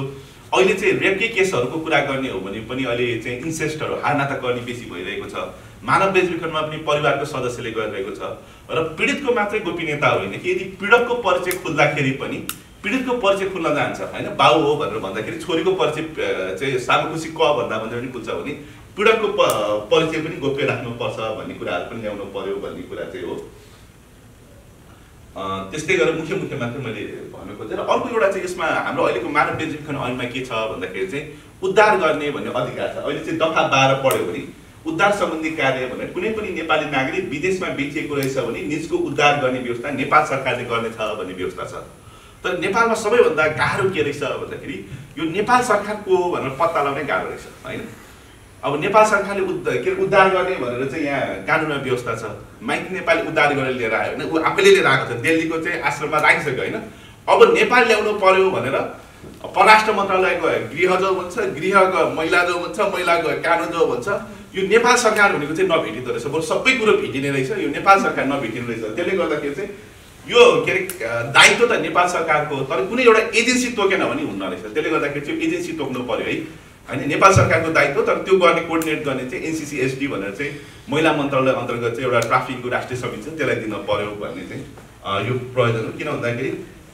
Speaker 3: अहिले चाहिँ रेपकै केसहरूको कुरा गर्ने हो भने पनि अहिले चाहिँ इन्सेस्टहरू हारनाता गर्ने बेसी भइरहेको छ। मानव बेचबिखनमा पनि परिवारको सदस्यले गरिरहेको छ। र पीडितको मात्रै गोपनीयता होइन कि यदि पीडकको परिचय खुल्दाखेरि पनि पीडितको परिचय खुल्न जान्छ होइन बाउ हो भनेर भन्दाखेरि छोरीको परिचय चाहिँ सामुखुसी क भन्दा पनि खुल्छ भने पीडकको परिचय पनि गोप्य राख्नुपर्छ भन्ने कुराहरू पनि ल्याउनु पर्यो भन्ने कुरा चाहिँ हो। त्यस्तै गरेर मुख्य मात्र मैले भन्न खोजेँ। र अर्को एउटा चाहिँ यसमा हाम्रो अहिलेको मानव बेन्जिफिकन ऐनमा के छ भन्दाखेरि चाहिँ उद्धार गर्ने भन्ने अधिकार छ। अहिले चाहिँ दफा 12 पढ्यो भने उद्धार सम्बन्धी कार्य भनेर कुनै पनि नेपाली नागरिक विदेशमा बेचिएको रहेछ भने निजको उद्धार गर्ने व्यवस्था नेपाल सरकारले गर्नेछ भन्ने व्यवस्था छ। तर नेपालमा सबैभन्दा गाह्रो के रहेछ भन्दाखेरि यो नेपाल सरकारको हो भनेर पत्ता लगाउनै गाह्रो रहेछ हैन। अब नेपाल सरकारले उद्धार गर्ने भनेर चाहिँ यहाँ कानुनमा व्यवस्था छ। माइती नेपाली उद्धार गरेर लिएर आयो भने ऊ आफैले लिएर आएको छ, दिल्लीको चाहिँ आश्रममा राखिसक्यो होइन। अब नेपाल ल्याउनु पर्यो भनेर परराष्ट्र मन्त्रालय गयो, गृह जो भन्छ, गृह गयो, महिला जो भन्छ, महिला गयो, कानुन जो भन्छ। यो नेपाल सरकार भनेको चाहिँ नभेटिँदो रहेछ, बरु सबै कुरो भेटिने रहेछ, यो नेपाल सरकार नभेटिने रहेछ। त्यसले गर्दाखेरि चाहिँ यो के अरे दायित्व त नेपाल सरकारको हो, तर कुनै एउटा एजेन्सी तोकेन भने हुन्न रहेछ। त्यसले गर्दाखेरि चाहिँ एजेन्सी तोक्नु पर्यो है होइन, नेपाल सरकारको दायित्व। तर त्यो गर्ने कोर्डिनेट गर्ने चाहिँ NCCSD भनेर चाहिँ महिला मन्त्रालय अन्तर्गत चाहिँ एउटा ट्राफिकको राष्ट्रिय समिति छ, त्यसलाई दिन पर्यो भन्ने चाहिँ यो प्रयोजन हो। किन भन्दाखेरि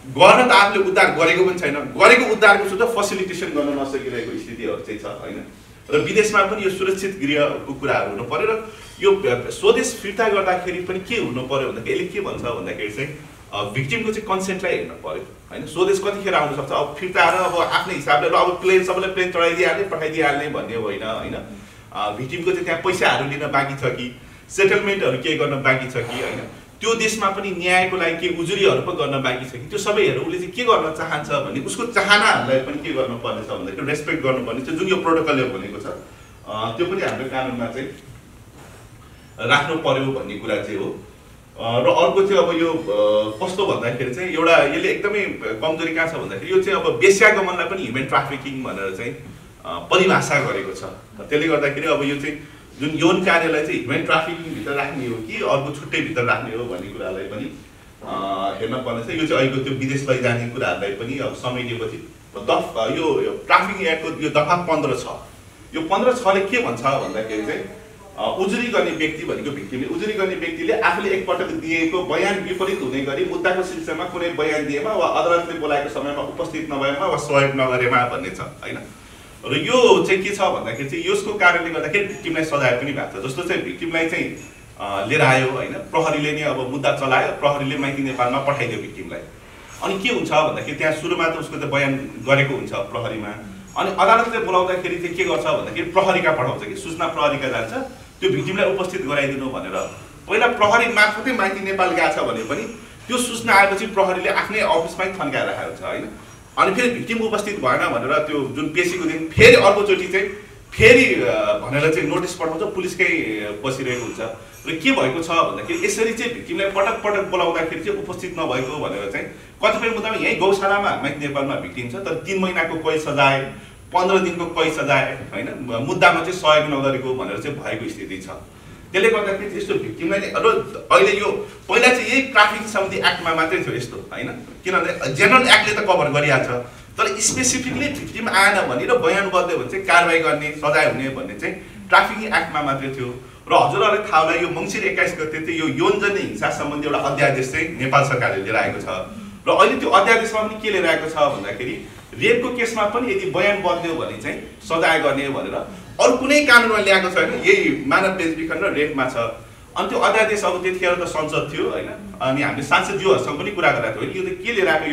Speaker 3: गर्न त आफूले उद्धार गरेको पनि छैन, गरेको उद्धारको सुधा फेसिलिटेसन गर्न नसकिरहेको स्थितिहरू चाहिँ छ होइन। र विदेशमा पनि यो सुरक्षित गृहको कुराहरू हुनु पर्यो। र यो स्वदेश फिर्ता गर्दाखेरि पनि के हुनु पर्यो भन्दाखेरि यसले के भन्छ भन्दाखेरि चाहिँ भिक्टिमको चाहिँ कन्सेन्टलाई हेर्नु पर्यो होइन। स्वदेश कतिखेर आउनु सक्छ, अब फिर्ता आएर अब आफ्नै हिसाबले अब प्लेन सबैलाई प्लेन चढाइदिइहाल्ने पठाइदिइहाल्ने भन्ने होइन होइन। भिक्टिमको चाहिँ त्यहाँ पैसाहरू लिन बाँकी छ कि, सेटलमेन्टहरू के गर्न बाँकी छ कि होइन, त्यो देशमा पनि न्यायको लागि के उजुरीहरू पो गर्न बाँकी छ कि, त्यो सबैहरू उसले चाहिँ के गर्न चाहन्छ भने उसको चाहनाहरूलाई पनि के गर्नुपर्ने छ भन्दाखेरि रेस्पेक्ट गर्नुपर्ने छ। जुन यो प्रोटोकलले भनेको छ त्यो पनि हाम्रो कानुनमा चाहिँ राख्नु पर्यो भन्ने कुरा चाहिँ हो। र अर्को चाहिँ अब यो कस्तो भन्दाखेरि चाहिँ एउटा यसले एकदमै कमजोरी कहाँ छ भन्दाखेरि यो चाहिँ अब वेश्यागमनलाई पनि ह्युमन ट्राफिकिङ भनेर चाहिँ परिभाषा गरेको छ। त्यसले गर्दाखेरि अब यो चाहिँ जुन यौन कार्यलाई चाहिँ ह्युमन ट्राफिकिङ भित्र राख्ने हो कि अर्को छुट्टै भित्र राख्ने हो भन्ने कुरालाई पनि हेर्न पर्ने छ। यो चाहिँ अहिलेको त्यो विदेश लैजाने कुराहरूलाई पनि अब समेटेपछि यो ट्राफिकिङ एक्टको यो दफा 15 छ। यो 15(6)ले के भन्छ भन्दाखेरि चाहिँ उजुरी गर्ने व्यक्ति भनेको भिक्टिमले उजुरी गर्ने व्यक्तिले आफूले एकपटक दिएको बयान विपरीत हुने गरी मुद्दाको सिलसिलामा कुनै बयान दिएमा वा अदालतले बोलाएको समयमा उपस्थित नभएमा वा सहयोग नगरेमा भन्ने छ हैन। र यो चाहिँ के छ भन्दाखेरि चाहिँ यसको कारणले गर्दाखेरि भिक्टिमलाई सजाय पनि भएको छ। जस्तो चाहिँ भिक्टिमलाई चाहिँ लिएर आयो हैन, प्रहरीले नै अब मुद्दा चलायो, प्रहरीले माइती नेपालमा पठाइदियो भिक्टिमलाई। अनि के हुन्छ भन्दाखेरि त्यहाँ सुरुमा त उसको त बयान गरेको हुन्छ प्रहरीमा, अनि अदालतले बोलाउँदाखेरि चाहिँ के गर्छ भन्दाखेरि प्रहरीका पठाउँछ कि सूचना प्रहरीका जान्छ त्यो भिक्टिमलाई उपस्थित गराइदिनु भनेर। पहिला प्रहरी मार्फतै माइती नेपाल गएको छ भने पनि त्यो सूचना आएपछि प्रहरीले आफ्नै अफिसमै थन्काएर राखेको छ हैन। अनि फेरि भिक्टिम उपस्थित भएन भनेर त्यो जुन पेशीको दिन फेरि अर्कोचोटि चाहिँ फेरि भनेर चाहिँ नोटिस पठाउँछ, पुलिसकै बसिरहेको हुन्छ। र के भएको छ भन्दाखेरि यसरी चाहिँ भिक्टिमलाई पटक पटक बोलाउँदाखेरि चाहिँ उपस्थित नभएको भनेर चाहिँ कतिपय मुद्दामा यही गौशालामा माइती नेपालमा भिक्टिम छ तर 3 महिनाको कैद सजाय, 15 दिनको कैद सजाय हैन, मुद्दामा चाहिँ सहयोग नगरेको भनेर चाहिँ भएको स्थिति छ। त्यसले गर्दाखेरि यस्तो भिक्टिमलाई नै अहिले यो पहिला चाहिँ यही ट्राफिकिङ सम्बन्धी एक्टमा मात्रै थियो यस्तो हैन, किनभने जेनरल एक्टले त कभर गरिहाल्छ तर स्पेसिफिकली भिक्टिम आएन भने र बयान बद्यो भने चाहिँ कारबाही गर्ने सजाय हुने भन्ने चाहिँ ट्राफिकिङ एक्टमा मात्रै थियो। र हजुरहरूलाई थाहा होला यो मङ्सिर 21 गते चाहिँ यो यौनजन्य हिंसा सम्बन्धी एउटा अध्यादेश चाहिँ नेपाल सरकारले लिएर आएको छ। र अहिले त्यो अध्यादेशमा पनि के लिएर आएको छ भन्दाखेरि रेपको केसमा पनि यदि बयान बद्यो भने चाहिँ सजाय गर्ने भनेर अरू कुनै कानुनमा ल्याएको छैन, यही मानव बेचबिखन र रेपमा छ। अनि त्यो अध्यादेश अब त्यतिखेर त संसद थियो हैन, अनि हामीले सांसदज्यूहरूसँग पनि कुरा गरेका थियौँ यो त के लिएर आएको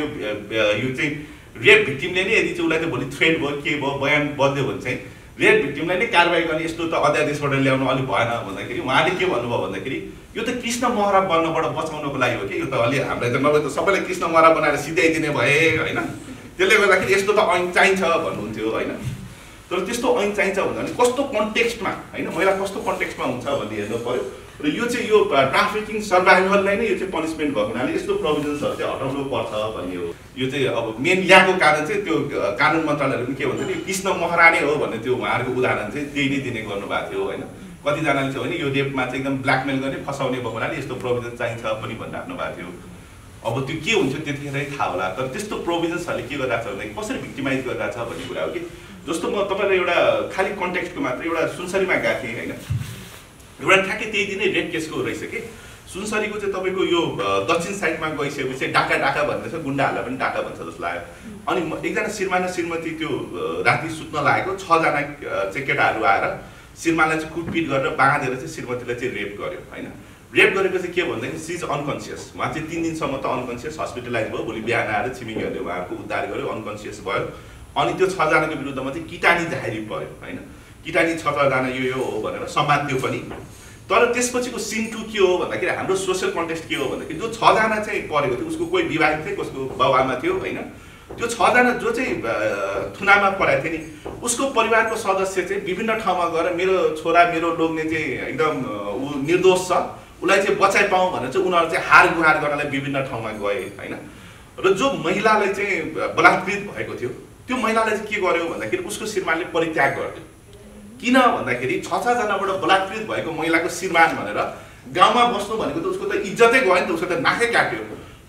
Speaker 3: यो चाहिँ रेप भिक्टिमले नै यदि चाहिँ उसलाई त भोलि थ्रेट भयो के भयो बयान बद्यो भने चाहिँ रेप भिक्टिमलाई नै कारबाही गर्ने यस्तो त अध्यादेशबाट ल्याउनु अलिक भएन भन्दाखेरि उहाँले के भन्नुभयो भन्दाखेरि यो त कृष्ण महरा बन्नबाट बचाउनको लागि हो कि, यो त अलि हामीलाई त नभए त सबैलाई कृष्ण महरा बनाएर सिध्याइदिने भए हैन। त्यसले गर्दाखेरि यस्तो त ऐन चाहिन्छ भन्नुहुन्थ्यो हैन। तर त्यस्तो ऐन चाहिन्छ भन्दा पनि कस्तो कन्टेक्स्टमा हैन, महिला कस्तो कन्टेक्स्टमा हुन्छ भन्ने हेर्नु पर्यो। र यो चाहिँ यो ट्राफिकिङ सर्भाइभललाई नै यो चाहिँ पनिसमेन्ट भएको हुनाले यस्तो प्रोभिजन्सहरू चाहिँ हटाउनु पर्छ भन्ने हो। यो चाहिँ अब मेन ल्याएको कारण चाहिँ त्यो कानुन मन्त्रालयले पनि के भन्छ नि कृष्ण महरा नै हो भन्ने त्यो उहाँहरूको उदाहरण चाहिँ त्यही नै दिने गर्नुभएको थियो हैन। कतिजनाले चाहिँ होइन यो रेपमा चाहिँ एकदम ब्ल्याकमेल गर्ने फसाउने भएको हुनाले यस्तो प्रोभिजन चाहिन्छ पनि भनिराख्नु भएको थियो। अब त्यो के हुन्छ त्यतिखेरै थाहा होला। तर त्यस्तो प्रोभिजन्सहरूले के गरिरहेको छ भन्दाखेरि कसरी भिक्टिमाइज गरिरहेको छ भन्ने कुरा हो कि जस्तो म तपाईँलाई एउटा खालि कन्टेक्स्टको मात्र एउटा सुनसरीमा गएको थिएँ होइन, एउटा ठ्याक्कै त्यही दिनै रेप केसको रहेछ कि सुनसरीको चाहिँ तपाईँको यो दक्षिण साइडमा गइसकेपछि डाका भन्दैछ, गुन्डाहरूलाई पनि डाका भन्छ जस्तो लाग्यो। अनि एकजना श्रीमान र श्रीमती त्यो राति सुत्न लागेको 6 जना चाहिँ केटाहरू आएर श्रीमानलाई चाहिँ कुटपिट गरेर बाँधेर चाहिँ श्रीमतीलाई चाहिँ रेप गर्यो होइन। रेप गरेपछि के भन्दाखेरि सी इज अनकन्सियस, उहाँ चाहिँ 3 दिनसम्म त अनकन्सियस हस्पिटलाइज भयो। भोलि बिहान आएर छिमेकीहरूले उहाँको उद्धार गर्यो, अनकन्सियस भयो। अनि त्यो 6 जनाको विरुद्धमा चाहिँ किटानी जाहेरी पर्यो होइन। किटानी 6 जना यो हो भनेर समात्यो पनि। तर त्यसपछिको सिन 2 के हो भन्दाखेरि हाम्रो सोसल कन्टेक्स्ट के हो भन्दाखेरि जो 6 जना चाहिँ परेको थियो उसको कोही विवाहित थियो, कसको बाबुआमा थियो होइन। त्यो 6 जना जो चाहिँ थुनामा परेको थियो नि उसको परिवारको सदस्य चाहिँ विभिन्न ठाउँमा गएर मेरो छोरा मेरो लोग्ने चाहिँ एकदम ऊ निर्दोष छ, उसलाई चाहिँ बचाइ पाऊँ भनेर चाहिँ उनीहरू चाहिँ हार गुहार गर्नलाई विभिन्न ठाउँमा गए होइन। र जो महिलालाई चाहिँ बलात्कृत भएको थियो त्यो महिलालाई चाहिँ के गर्यो भन्दाखेरि उसको श्रीमानले परित्याग गर्यो। किन भन्दाखेरि 6 जनाबाट बलात्कृत भएको महिलाको श्रीमान भनेर गाउँमा बस्नु भनेको त उसको त इज्जतै गयो नि त, उसको त नाकै काट्यो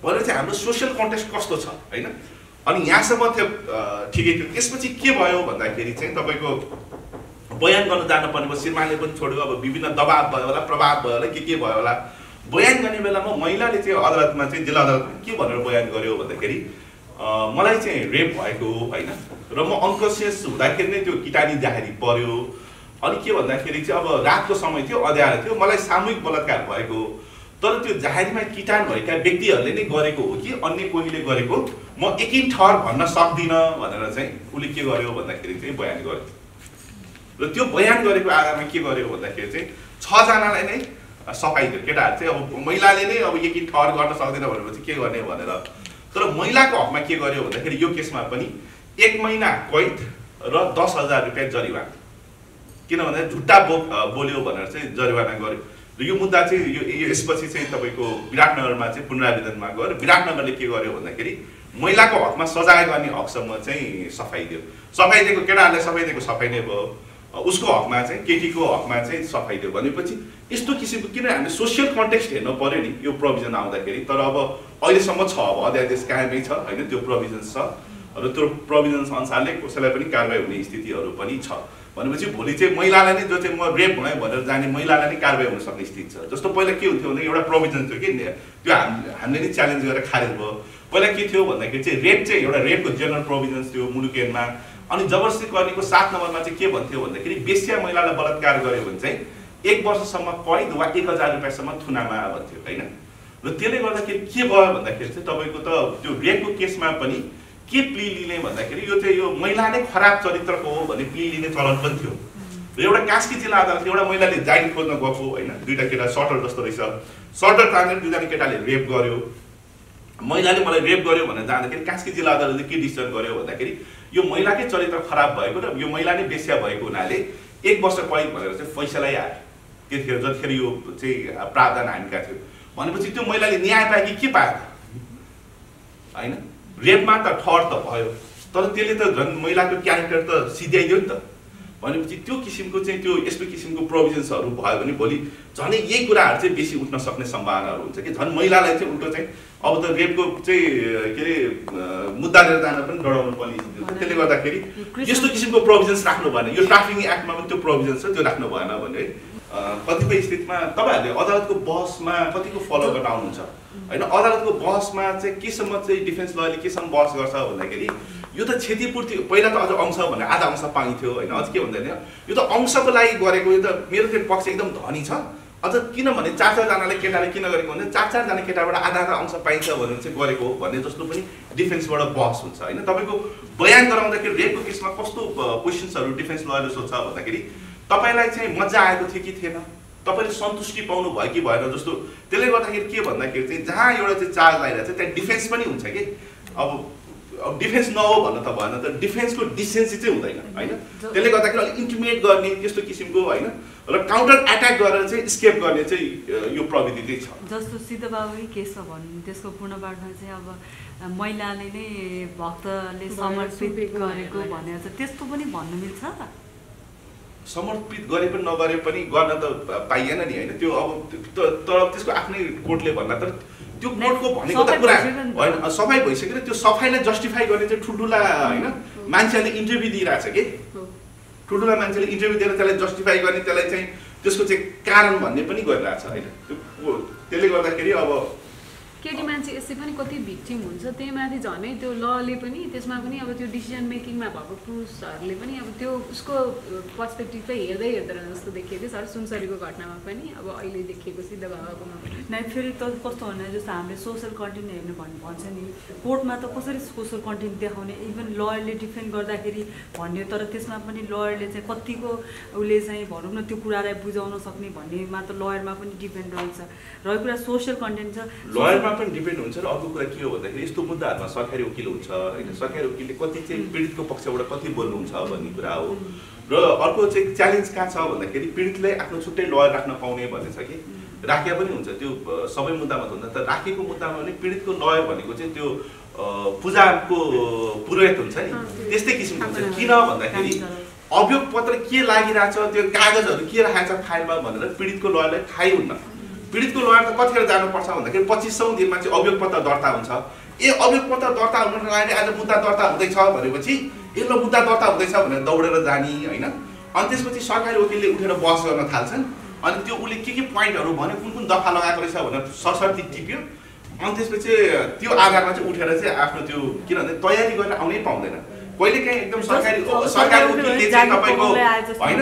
Speaker 3: भनेर चाहिँ हाम्रो सोसियल कन्टेक्स्ट कस्तो छ होइन। अनि यहाँसम्म थियो ठिकै थियो। त्यसपछि के भयो भन्दाखेरि चाहिँ तपाईँको बयान गर्न जानुपर्ने भयो, श्रीमानले पनि छोड्यो। अब विभिन्न दबाब भयो होला, प्रभाव भयो होला, के भयो होला। बयान गर्ने बेलामा महिलाले चाहिँ अदालतमा चाहिँ जिल्ला अदालतमा के भनेर बयान गर्यो भन्दाखेरि मलाई चाहिँ रेप भएको होइन र म अनकन्सियस हुँदाखेरि नै त्यो किटानी जाहेरी पर्यो। अनि के भन्दाखेरि चाहिँ अब रातको समय थियो, अँध्यारो थियो, मलाई सामूहिक बलात्कार भएको। तर त्यो जाहेरीमा किटान भएका व्यक्तिहरूले नै गरेको हो कि अन्य कोहीले गरेको म एकै ठहर भन्न सक्दिनँ भनेर चाहिँ उसले के गर्यो भन्दाखेरि चाहिँ बयान गर्यो। र त्यो बयान गरेको आधारमा के गर्यो भन्दाखेरि चाहिँ 6 जनालाई नै सफाइ दियो। केटाहरू चाहिँ अब महिलाले नै अब एकै ठहर गर्न सक्दैन भनेपछि के गर्ने भनेर। तर महिलाको हकमा के गर्यो भन्दाखेरि यो केसमा पनि 1 महिना कैद र 10,000 रुपियाँ जरिवाना, किन भन्दा झुट्टा बोल्यो भनेर चाहिँ जरिवाना गर्यो। र यो मुद्दा चाहिँ यो यसपछि चाहिँ तपाईँको विराटनगरमा चाहिँ पुनरावेदनमा गएर विराटनगरले के गर्यो भन्दाखेरि महिलाको हकमा सजाय गर्ने हकसम्म चाहिँ सफाइ दियो। सफाइ दिएको केटाहरूले सफाइ दिएको सफाइ नै भयो, उसको हकमा चाहिँ केटीको हकमा चाहिँ सफाइ दियो भनेपछि यस्तो किसिमको किन हामीले सोसियल कन्टेक्स्ट हेर्नु पर्यो नि यो प्रोभिजन आउँदाखेरि। तर अब अहिलेसम्म छ, अब अध्यादेश कायमै छ होइन, त्यो प्रोभिजन्स छ र त्यो प्रोभिजन्स अनुसारले कसैलाई पनि कारबाही हुने स्थितिहरू पनि छ भनेपछि भोलि चाहिँ महिलालाई नै जो चाहिँ म रेप भएँ भनेर जाने महिलालाई नै कारबाही हुन सक्ने स्थिति छ। जस्तो पहिला के हुन्थ्यो भने एउटा प्रोभिजन थियो कि त्यो हामीले नै च्यालेन्ज गरेर खारेज भयो। पहिला के थियो भन्दाखेरि चाहिँ रेप चाहिँ एउटा रेपको जेनरल प्रोभिजन्स थियो मुलुक ऐनमा। अनि जबरजस्ती गर्नेको 7 नम्बरमा चाहिँ के भन्थ्यो भन्दाखेरि बेस्या महिलालाई बलात्कार गर्यो भने चाहिँ 1 वर्षसम्म कैद वा 1,000 रुपियाँसम्म थुनामा भन्थ्यो होइन। र त्यसले गर्दाखेरि के भयो भन्दाखेरि चाहिँ तपाईँको त त्यो रेपको केसमा पनि के प्ली लिने भन्दाखेरि यो चाहिँ यो महिला नै खराब चरित्रको हो भन्ने प्ली लिने चलन पनि थियो। र एउटा कास्की जिल्ला अदालतले एउटा महिलाले जागिर खोज्न गएको होइन, 2टा केटा सर्टर जस्तो रहेछ, सर्टर तानेर 2जना केटाले रेप गर्यो। महिलाले मलाई रेप गर्यो भनेर जाँदाखेरि कास्की जिल्ला अदालतले के डिसिजन गर्यो भन्दाखेरि यो महिलाकै चरित्र खराब भएको र यो महिला नै बेस्या भएको हुनाले 1 वर्ष कैद भनेर चाहिँ फैसलै आयो त्यतिखेर जतिखेर यो चाहिँ प्रावधान हानेका थियो। भनेपछि त्यो महिलाले न्याय पायो कि के पायो होइन। रेपमा त ठहर त भयो तर त्यसले त झन् महिलाको क्यारेक्टर त सिध्याइदियो नि त। भनेपछि त्यो किसिमको चाहिँ त्यो यस्तो किसिमको प्रोभिजन्सहरू भयो भने भोलि झनै यही कुराहरू चाहिँ बेसी उठ्न सक्ने सम्भावनाहरू हुन्छ कि झन् महिलालाई चाहिँ उल्टो चाहिँ अब त रेपको चाहिँ के अरे मुद्दा लिएर जान पनि डराउनु पर्ने स्थिति हुन्छ। त्यसले गर्दाखेरि यस्तो किसिमको प्रोभिजन्स राख्नु भएन। यो ट्राफिकिङ एक्टमा पनि त्यो प्रोभिजन्स छ, त्यो राख्नु भएन भने कतिपय स्थितिमा तपाईँहरूले अदालतको बहसमा कतिको फलो गर्न आउनुहुन्छ होइन। अदालतको बहसमा चाहिँ केसम्म चाहिँ डिफेन्स लले केसम्म बहस गर्छ भन्दाखेरि यो त क्षतिपूर्ति पहिला त अझ अंश भने आधा अंश पाइन्थ्यो होइन। अझ के भन्दैन यो त अंशको लागि गरेको, यो त मेरो चाहिँ पक्ष एकदम धनी छ। अझ किनभने 4-4 जनाले केटाले किन गरेको भने 4-4 जना केटाबाट आधा अंश पाइन्छ भनेर चाहिँ गरेको हो भन्ने जस्तो पनि डिफेन्सबाट बहस हुन्छ होइन। तपाईँको बयान गराउँदाखेरि रेपको केसमा कस्तो क्वेसन्सहरू डिफेन्स लयरले सोध्छ भन्दाखेरि तपाईँलाई चाहिँ मजा आएको थियो कि थिएन, तपाईँले सन्तुष्टि पाउनु भयो कि भएन जस्तो। त्यसले गर्दाखेरि के भन्दाखेरि चाहिँ जहाँ एउटा चाहिँ चार्ज लागिरहेको छ त्यहाँ डिफेन्स पनि हुन्छ कि। अब डिफेन्स नहो भन्न त भएन, तर डिफेन्सको डिसेन्सी चाहिँ हुँदैन होइन। त्यसले गर्दाखेरि अलिक इन्टिमेट गर्ने त्यस्तो किसिमको होइन र काउन्टर एट्याक गरेर चाहिँ स्केप गर्ने चाहिँ यो प्रविधि चाहिँ छ।
Speaker 4: जस्तो सिद्धबाबुकै केसमा भन्नु त्यसको पूर्णपाठमा चाहिँ अब महिलाले नै भक्तले समर्पित गरेको भनेर चाहिँ त्यस्तो पनि भन्नु मिल्छ।
Speaker 3: समर्पित गरे पनि नगरे पनि गर्न त पाइएन नि होइन। त्यो अब तर त्यसको आफ्नै कोर्टले भन्ला, तर त्यो कोर्टको भनेको त कुरा होइन। सफाइ भइसकेर त्यो सफाइलाई जस्टिफाई गर्ने चाहिँ ठुल्ठुला होइन मान्छेहरूले इन्टरभ्यू दिइरहेछ कि। ठुल्ठुला मान्छेले इन्टरभ्यू दिएर त्यसलाई जस्टिफाई गर्ने, त्यसलाई चाहिँ त्यसको चाहिँ कारण भन्ने पनि गरिरहेछ होइन। त्यसले गर्दाखेरि अब
Speaker 5: केटी मान्छे यसै पनि कति भिक्टिम हुन्छ, त्यही माथि झनै त्यो लले पनि त्यसमा पनि अब त्यो डिसिजन मेकिङमा भएको पुरुषहरूले पनि अब त्यो उसको पर्सपेक्टिभ चाहिँ हेर्दै हेर्दैन जस्तो देखिएको थियो सर सुनसरीको घटनामा पनि, अब अहिले देखिएको सिद्ध भएकोमा पनि।
Speaker 4: नै फेरि त कस्तो भने जस्तो हामीले सोसल कन्टेन्ट हेर्नु भन्छ नि, कोर्टमा त कसरी सोसल कन्टेन्ट देखाउने, इभन लयरले डिफेन्ड गर्दाखेरि भन्यो तर त्यसमा पनि लयरले चाहिँ कतिको उसले चाहिँ भनौँ न त्यो कुरालाई बुझाउन सक्ने भन्नेमा त लयरमा पनि डिपेन्ड रहन्छ। र कुरा सोसल कन्टेन्ट छ,
Speaker 3: लयरमा पनि डिपेन्ड हुन्छ। र अर्को कुरा के हो भन्दाखेरि यस्तो मुद्दाहरूमा सरकारी वकिल हुन्छ होइन, सरकारी वकिलले कति चाहिँ पीडितको पक्षबाट कति बोल्नुहुन्छ भन्ने कुरा हो। र अर्को चाहिँ च्यालेन्ज कहाँ छ भन्दाखेरि पीडितले आफ्नो छुट्टै लयर राख्न पाउने भन्ने छ कि राखेका पनि हुन्छ, त्यो सबै मुद्दामा त हुन्छ, तर राखेको मुद्दामा पनि पीडितको लयर भनेको चाहिँ त्यो पूजाको पुरोहित हुन्छ नि त्यस्तै किसिमको हुन्छ। किन भन्दाखेरि अभियोग पत्र के लागिरहेछ, त्यो कागजहरू के राखेको छ फाइलमा भनेर पीडितको लयरलाई थाहै हुन्न। पीडितको लयर त कतिखेर जानुपर्छ भन्दाखेरि 25औँ दिनमा चाहिँ अभियोग पत्र दर्ता हुन्छ। अभियोग पत्र दर्ता हुनको लागि आज मुद्दा दर्ता हुँदैछ भनेपछि ल मुद्दा दर्ता हुँदैछ भनेर दौडेर जाने होइन। अनि त्यसपछि सरकारी वकिलले उठेर बहस गर्न थाल्छन्, अनि त्यो उसले के पोइन्टहरू भन्यो, कुन दफा लगाएको रहेछ भनेर सरसर्ती टिप्यो। अनि त्यसपछि त्यो आधारमा चाहिँ उठेर चाहिँ आफ्नो त्यो किनभने तयारी गरेर आउनै पाउँदैन। कहिलेकाहीँ एकदम सरकारी वकिलले चाहिँ तपाईँको होइन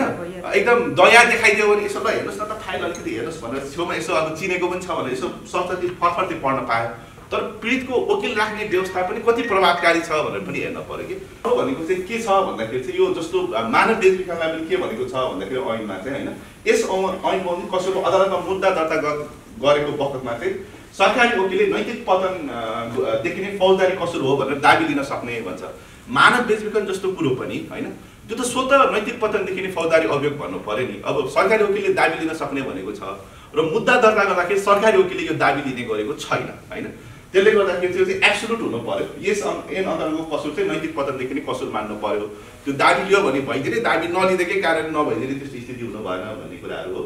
Speaker 3: एकदम दया देखाइदियो भने यसो ल हेर्नुहोस् न त फाइल अलिकति हेर्नुहोस् भनेर छेउमा यसो अब चिनेको पनि छ भनेर यसो सरसर्ती फर्फर्ती पढ्न पायो। तर पीडितको वकिल राख्ने व्यवस्था पनि कति प्रभावकारी छ भनेर पनि हेर्न पर्यो कि। भनेको चाहिँ के छ भन्दाखेरि चाहिँ यो जस्तो मानव बेचबिखनलाई पनि के भनेको छ भन्दाखेरि ऐनमा चाहिँ होइन, यस ऐनमा पनि कसैको अदालतमा मुद्दा दर्ता गरेको बखतमा चाहिँ सरकारी वकिलले नैतिक पतनदेखि नै फौजदारी कसुर हो भनेर दाबी लिन सक्ने भन्छ। मानव बेचबिखन जस्तो कुरो पनि होइन, त्यो त स्वतः नैतिक पतनदेखि नै फौजदारी अभियोग भन्नु पर्यो नि। अब सरकारी वकिलले दाबी लिन सक्ने भनेको छ र मुद्दा दर्ता गर्दाखेरि सरकारी वकिलले यो दाबी लिने गरेको छैन होइन। त्यसले गर्दाखेरि त्यो चाहिँ एब्सोल्युट हुनु पर्यो, यस ऐन अन्तर्गतको कसुर चाहिँ नैतिक पतनदेखि नै कसुर मान्नु पर्यो। त्यो दाबी लियो भने भइदिने, दाबी नलिँदैकै कारण नभइदिने त्यस्तो स्थिति हुनु भएन भन्ने कुराहरू हो।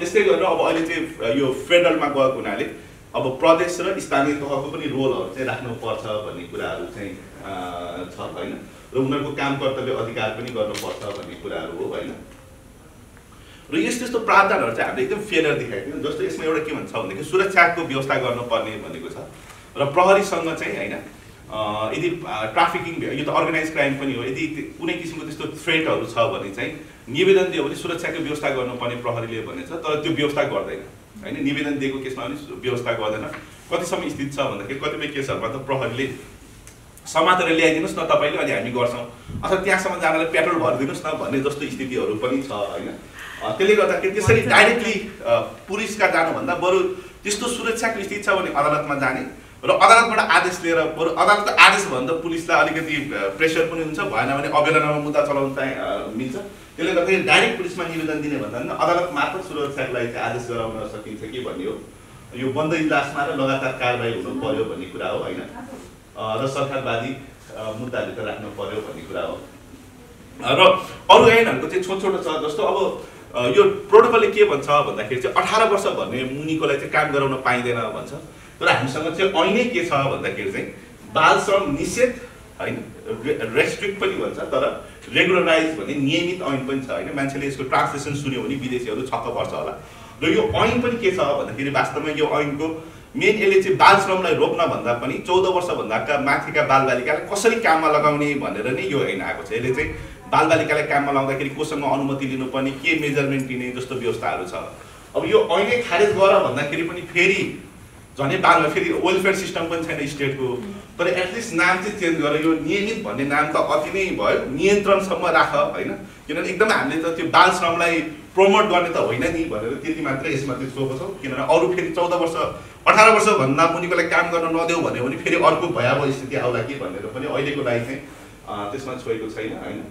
Speaker 3: त्यस्तै गरेर अब अहिले चाहिँ यो फेडरलमा गएको हुनाले अब प्रदेश र स्थानीय तहको पनि रोलहरू चाहिँ राख्नुपर्छ भन्ने कुराहरू चाहिँ छ होइन, र उनीहरूको काम कर्तव्य अधिकार पनि गर्नुपर्छ भन्ने कुराहरू हो होइन। र यस्तो प्रावधानहरू चाहिँ हामीले एकदम फेलियर देखाएको थियौँ। जस्तो यसमा एउटा के भन्छ भनेदेखि सुरक्षाको व्यवस्था गर्नुपर्ने भनेको छ, र प्रहरीसँग चाहिँ होइन यदि ट्राफिकिङ यो त अर्गनाइज क्राइम पनि हो, यदि कुनै किसिमको त्यस्तो थ्रेटहरू छ भने चाहिँ निवेदन दियो भने सुरक्षाको व्यवस्था गर्नुपर्ने प्रहरीले भनेछ, तर त्यो व्यवस्था गर्दैन होइन। निवेदन दिएको केसमा पनि व्यवस्था गर्दैन। कतिसम्म स्थिति छ भन्दाखेरि कतिपय केसहरूमा त प्रहरीले समातेर ल्याइदिनुहोस् न तपाईँले अनि हामी गर्छौँ, अथवा त्यहाँसम्म जानलाई पेट्रोल भरिदिनुहोस् न भन्ने जस्तो स्थितिहरू पनि छ होइन। त्यसले गर्दाखेरि त्यसरी डाइरेक्टली पुलिसका जानुभन्दा बरु त्यस्तो सुरक्षाको स्थिति छ भने अदालतमा जाने, र अदालतबाट आदेश लिएर बरु अदालतको आदेश भन्दा पुलिसलाई अलिकति प्रेसर पनि हुन्छ, भएन भने अवेलनामा मुद्दा चलाउन चाहिँ मिल्छ। त्यसले गर्दाखेरि डाइरेक्ट पुलिसमा निवेदन दिने भन्दा पनि अदालत मार्फत सुरक्षाको लागि चाहिँ आदेश गराउन सकिन्छ कि भन्ने हो। यो बन्द इजलासमा र लगातार कारबाही हुनु पर्यो भन्ने कुरा हो होइन, र सरकारवादी मुद्दाहरू त राख्नु पर्यो भन्ने कुरा हो। र अरू ऐनहरूको चाहिँ छोटो छ, जस्तो अब यो प्रोटोकलले के भन्छ भन्दाखेरि चाहिँ 18 वर्ष भन्ने मुनिकोलाई चाहिँ काम गराउन पाइँदैन भन्छ। तर हामीसँग चाहिँ ऐनै के छ भन्दाखेरि चाहिँ बाल श्रम निषेध होइन, रेस्ट्रिक्ट पनि भन्छ, तर रेगुलराइज भन्ने नियमित ऐन पनि छ होइन। मान्छेले यसको ट्रान्सलेसन सुन्यो भने विदेशीहरू छक्क पर्छ होला। र यो ऐन पनि के छ भन्दाखेरि वास्तवमा यो ऐनको मेन यसले चाहिँ बाल श्रमलाई रोक्न भन्दा पनि 14 वर्षभन्दाका माथिका बालबालिकालाई कसरी काममा लगाउने भनेर नै यो ऐन आएको छ। यसले चाहिँ बालबालिकालाई काममा लगाउँदाखेरि कोसँग अनुमति लिनुपर्ने, के मेजरमेन्ट लिने जस्तो व्यवस्थाहरू छ। अब यो ऐनै खारेज गर भन्दाखेरि पनि फेरि झनै बालमा फेरि वेलफेयर सिस्टम पनि छैन स्टेटको, तर एटलिस्ट नाम चाहिँ चेन्ज गरेर यो नियमित भन्ने नाम त अति नै भयो, नियन्त्रणसम्म राख होइन। किनभने एकदम हामीले त त्यो बाल श्रमलाई प्रमोट गर्ने त होइन नि भनेर त्यति मात्रै यसमा चाहिँ छोएको छौँ। किनभने अरू फेरि 14 वर्ष 18 वर्षभन्दा मुनिकोलाई काम गर्न नदेऊ भन्यो भने फेरि अर्को भयावह स्थिति आउला कि भनेर पनि अहिलेको लागि चाहिँ त्यसमा छोएको छैन होइन।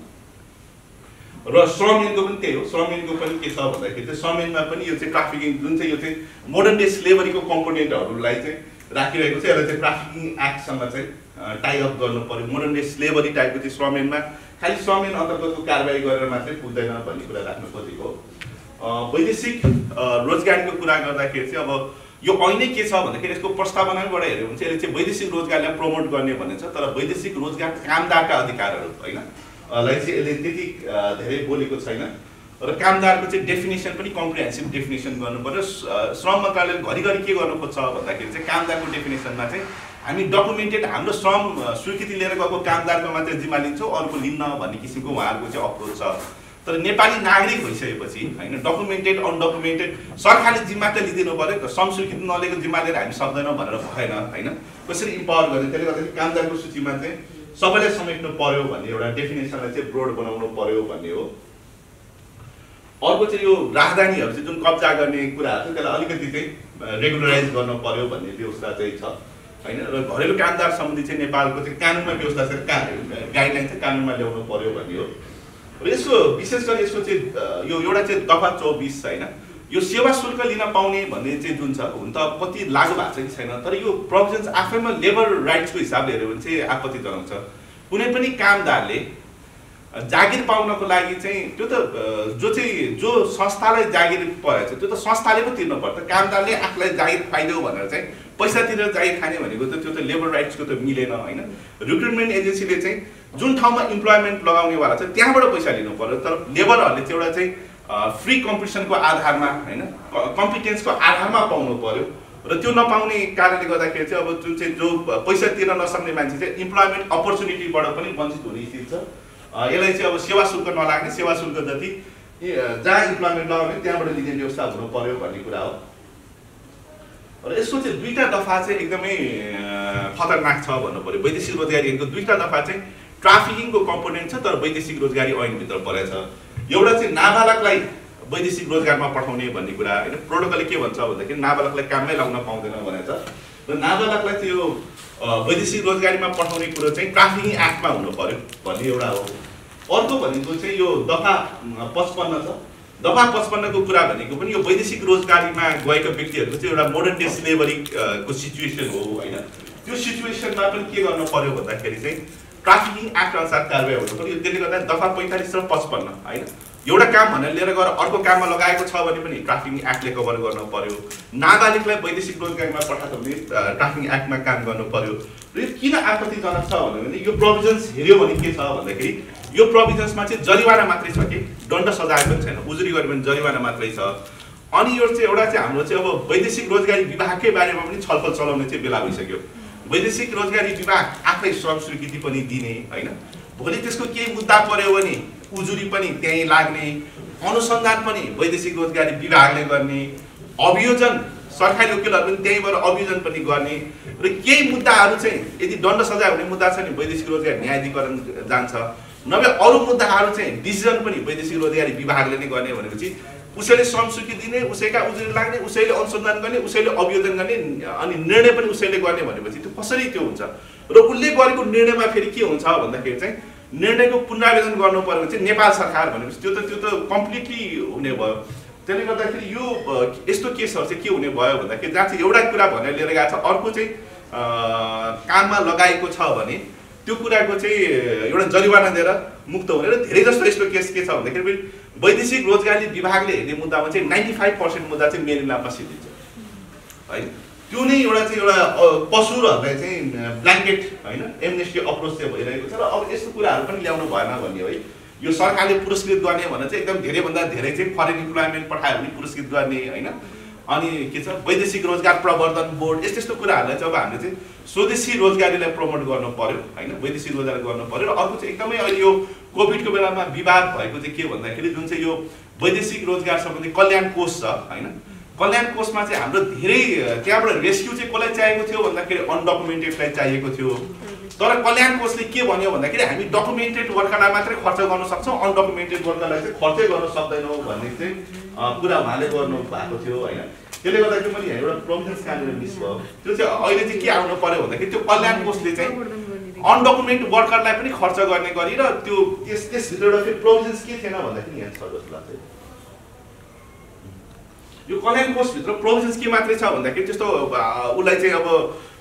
Speaker 3: र श्रम ऐनको पनि त्यही हो। श्रम ऐनको पनि के छ भन्दाखेरि चाहिँ श्रम ऐनमा पनि यो चाहिँ ट्राफिकिङ जुन चाहिँ यो चाहिँ मोडर्न डे स्लेभरीको कम्पोनेन्टहरूलाई चाहिँ राखिरहेको छ, यसलाई चाहिँ ट्राफिकिङ एक्टसँग चाहिँ टाइअप गर्नु पर्यो। मोडर्न डे स्लेभरी टाइपको चाहिँ श्रम ऐनमा खालि श्रम ऐन अन्तर्गतको कारबाही गरेर मात्रै पुग्दैन भन्ने कुरा राख्नु खोजेको हो। वैदेशिक रोजगारीको कुरा गर्दाखेरि चाहिँ अब यो ऐनै के छ भन्दाखेरि यसको प्रस्तावनाबाट हेऱ्यो भने चाहिँ यसले चाहिँ वैदेशिक रोजगारलाई प्रमोट गर्ने भनेछ, तर वैदेशिक रोजगार कामदारका अधिकारहरू होइन लाई चाहिँ यसले त्यति धेरै बोलेको छैन। र र कामदारको चाहिँ डेफिनेसन पनि कम्प्रिहेन्सिभ डेफिनेसन गर्नु पर्यो। श्रम मन्त्रालयले घरिघरि के गर्नु खोज्छ भन्दाखेरि चाहिँ कामदारको डेफिनेसनमा चाहिँ हामी डकुमेन्टेड हाम्रो श्रम स्वीकृति लिएर गएको कामदारको मात्रै जिम्मा लिन्छौँ, अर्को लिन्न भन्ने किसिमको उहाँहरूको चाहिँ अप्रोच छ। तर नेपाली नागरिक भइसकेपछि होइन डकुमेन्टेड अनडकुमेन्टेड सरकारले जिम्मा त लिदिनु पर्यो, श्रम स्वीकृति नलिएको जिम्मा लिएर हामी सक्दैनौँ भनेर भएन होइन। कसरी इम्पावर गर्ने, त्यसले गर्दाखेरि कामदारको सूचीमा चाहिँ सबैलाई समेट्नु पर्यो भन्ने एउटा डेफिनेसनलाई चाहिँ ब्रोड बनाउनु पर्यो भन्ने हो। अर्को चाहिँ यो राजधानीहरू चाहिँ जुन कब्जा गर्ने कुराहरू छ त्यसलाई अलिकति चाहिँ रेगुलराइज गर्नु पर्यो भन्ने व्यवस्था चाहिँ छ होइन। र घरेलु कामदार सम्बन्धी चाहिँ नेपालको चाहिँ कानुनमा व्यवस्था छ, गाइडलाइन चाहिँ कानुनमा ल्याउनु पर्यो भन्ने हो। र यसको विशेष गरी यसको चाहिँ यो एउटा चाहिँ दफा 24 होइन, यो सेवा शुल्क लिन पाउने भन्ने चाहिँ जुन छ हुन त कति लागु भएको छ कि छैन, तर यो प्रोभिजन्स आफैमा लेबर राइट्सको हिसाबले हेऱ्यो भने चाहिँ आपत्ति जनाउँछ। कुनै पनि कामदारले जागिर पाउनको लागि चाहिँ त्यो त जो संस्थालाई जागिर परेको छ त्यो त संस्थाले पो तिर्नु पर्छ। कामदारले आफूलाई जागिर पाइदेऊ भनेर चाहिँ पैसा तिरेर जागिर खाने भनेको त त्यो त लेबर राइट्सको त मिलेन होइन। रिक्रुटमेन्ट एजेन्सीले चाहिँ जुन ठाउँमा इम्प्लोइमेन्ट लगाउनेवाला छ त्यहाँबाट पैसा लिनु पर्यो, तर लेबरहरूले चाहिँ एउटा चाहिँ फ्री कम्पिटिसनको आधारमा होइन कम्पिटेन्सको आधारमा पाउनु पर्यो। र त्यो नपाउने कारणले गर्दाखेरि चाहिँ अब जुन चाहिँ जो पैसा तिर्न नसक्ने मान्छे चाहिँ इम्प्लोइमेन्ट अपर्च्युनिटीबाट पनि वञ्चित हुने स्थिति छ। यसलाई चाहिँ अब सेवा शुल्क नलाग्ने, सेवा शुल्क जति जहाँ इम्प्लोइमेन्ट लगाउने त्यहाँबाट लिने व्यवस्था हुनु पर्यो भन्ने कुरा हो। र यसको चाहिँ दुईटा दफा चाहिँ एकदमै खतरनाक छ भन्नु पर्यो। वैदेशिक रोजगारीको दुईटा दफा चाहिँ ट्राफिकिङको कम्पोनेन्ट छ, तर वैदेशिक रोजगारी ऐनभित्र परेछ। एउटा चाहिँ नाबालकलाई वैदेशिक रोजगारमा पठाउने भन्ने कुरा होइन। प्रोटोकलले के भन्छ भन्दाखेरि नाबालकलाई काममै लगाउन पाउँदैन भनेको छ। र नाबालकलाई चाहिँ यो वैदेशिक रोजगारीमा पठाउने कुरो चाहिँ ट्राफिकिङ एक्टमा हुनु पर्यो भन्ने एउटा हो। अर्को भनेको चाहिँ यो दफा 55 छ। दफा 55 को कुरा भनेको पनि यो वैदेशिक रोजगारीमा गएका व्यक्तिहरूको चाहिँ एउटा मोडर्न डे स्लेभरी को सिचुएसन हो होइन। त्यो सिचुएसनमा पनि के गर्नु पर्यो भन्दाखेरि चाहिँ ट्राफिकिङ एक्ट अनुसार कारबाही हुनु पर्यो। त्यसले गर्दा दफा 45 र 55 होइन, एउटा काम भनेर लिएर गएर अर्को काममा लगाएको छ भने पनि ट्राफिकिङ एक्टले कभर गर्नु पर्यो। नाबालिगलाई वैदेशिक रोजगारीमा पठाएको भने ट्राफिकिङ एक्टमा काम गर्नु पर्यो। र यो किन आपत्तिजनक छ भने यो प्रोभिजन्स हेऱ्यो भने के छ भन्दाखेरि यो प्रोभिजन्समा चाहिँ जरिवाना मात्रै छ कि दण्ड सजाय पनि छैन, उजुरी गरे पनि जरिवाना मात्रै छ। अनि यो चाहिँ एउटा चाहिँ हाम्रो चाहिँ अब वैदेशिक रोजगारी विभागकै बारेमा पनि छलफल चलाउने चाहिँ बेला भइसक्यो। वैदेशिक रोजगारी विभाग आफै श्रम स्वीकृति पनि दिने होइन, भोलि त्यसको केही मुद्दा पर्यो भने उजुरी पनि त्यहीँ लाग्ने, अनुसन्धान पनि वैदेशिक रोजगारी विभागले गर्ने, अभियोजन सरकारी वकिलहरू पनि त्यहीँबाट अभियोजन पनि गर्ने। र केही मुद्दाहरू चाहिँ यदि दण्ड सजाय हुने मुद्दा छ नि वैदेशिक रोजगारी न्यायाधिकरण जान्छ, नभए अरू मुद्दाहरू चाहिँ डिसिजन पनि वैदेशिक रोजगारी विभागले नै गर्ने भनेपछि उसैले श्रम स्वीकृति दिने, उसैका उजुरी लाग्ने, उसैले अनुसन्धान गर्ने, उसैले अभियोजन गर्ने, अनि निर्णय पनि उसैले गर्ने भनेपछि त्यो कसरी त्यो हुन्छ। र उसले गरेको निर्णयमा फेरि के हुन्छ भन्दाखेरि चाहिँ निर्णयको पुनरावेदन गर्नु पर्यो भने चाहिँ नेपाल सरकार भनेपछि त्यो त कम्प्लिटली हुने भयो। त्यसले गर्दाखेरि यो यस्तो केसहरू चाहिँ के हुने भयो भन्दाखेरि जहाँ चाहिँ एउटा कुरा भनेर लिएर गएको छ, अर्को चाहिँ काममा लगाएको छ भने त्यो कुराको चाहिँ एउटा जरिवाना दिएर मुक्त हुने। र धेरै जस्तो यस्तो केस के छ भन्दाखेरि वैदेशिक रोजगारी विभागले हेर्ने मुद्दामा चाहिँ 95% मुद्दा चाहिँ मेरिलामा सिद्धिन्छ होइन। त्यो नै एउटा चाहिँ एउटा पशुहरूलाई चाहिँ ब्ल्याङ्केट होइन एमनेस्टी अप्रोच चाहिँ भइरहेको छ। र अब यस्तो कुराहरू पनि ल्याउनु भएन भन्ने है। यो सरकारले पुरस्कृत गर्ने भने चाहिँ एकदम धेरैभन्दा धेरै चाहिँ फरेन इम्प्लोइमेन्ट पठायो भने पुरस्कृत गर्ने होइन। अनि के छ वैदेशिक रोजगार प्रवर्धन बोर्ड यस्तो यस्तो कुराहरूलाई चाहिँ अब हामीले चाहिँ स्वदेशी रोजगारीलाई प्रमोट गर्नु पर्यो होइन, वैदेशिक रोजगार गर्नु पर्यो। र अर्को चाहिँ एकदमै अहिले यो कोभिडको बेलामा विवाद भएको चाहिँ के भन्दाखेरि जुन चाहिँ यो वैदेशिक रोजगार सम्बन्धी कल्याण कोष छ होइन, कल्याण कोषमा चाहिँ हाम्रो धेरै त्यहाँबाट रेस्क्यु चाहिँ कसलाई चाहिएको थियो भन्दाखेरि अनडकुमेन्टेडलाई चाहिएको थियो। तर कल्याण कोषले के भन्यो भन्दाखेरि हामी डकुमेन्टेड वर्करलाई मात्रै खर्च गर्न सक्छौँ, अनडकुमेन्टेड वर्करलाई चाहिँ खर्चै गर्न सक्दैनौँ भन्ने चाहिँ कुरा उहाँले गर्नु भएको थियो होइन। त्यसले गर्दाखेरि मैले यहाँ एउटा प्रोभिजन्स कहाँनिर मिस भयो। त्यो चाहिँ अहिले चाहिँ के आउनु पर्यो भन्दाखेरि त्यो कल्याण कोषले चाहिँ अनडकुमेन्ट वर्करलाई पनि खर्च गर्ने गरी र त्यो त्यसभित्र एउटा फेरि प्रोभिजन्स के थिएन भन्दाखेरि यहाँ छ जस्तो लाग्छ। यो कल्याण कोषभित्र प्रोभिजन्स के मात्रै छ भन्दाखेरि त्यस्तो उसलाई चाहिँ अब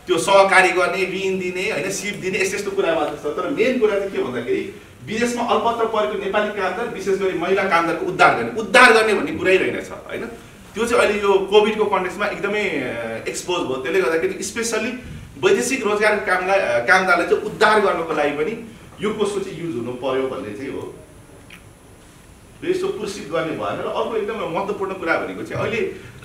Speaker 3: त्यो सहकारी गर्ने, ऋण दिने होइन, सिप दिने यस्तो यस्तो कुरा मात्रै छ। तर मेन कुरा चाहिँ के भन्दाखेरि विदेशमा अल्पत्र परेको नेपाली कामदार विशेष गरी महिला कामदारको उद्धार गर्ने भन्ने कुरै रहेनछ होइन। त्यो चाहिँ अहिले यो कोभिडको कन्टेक्स्टमा एकदमै एक्सपोज भयो। त्यसले गर्दाखेरि स्पेसल्ली वैदेशिक रोजगार कामदारलाई चाहिँ उद्धार गर्नको लागि पनि यो कोषको चाहिँ युज हुनु पर्यो भन्ने चाहिँ हो। यसो पुरस्कृत गर्ने भएन। र अर्को एकदमै महत्त्वपूर्ण कुरा भनेको चाहिँ अहिले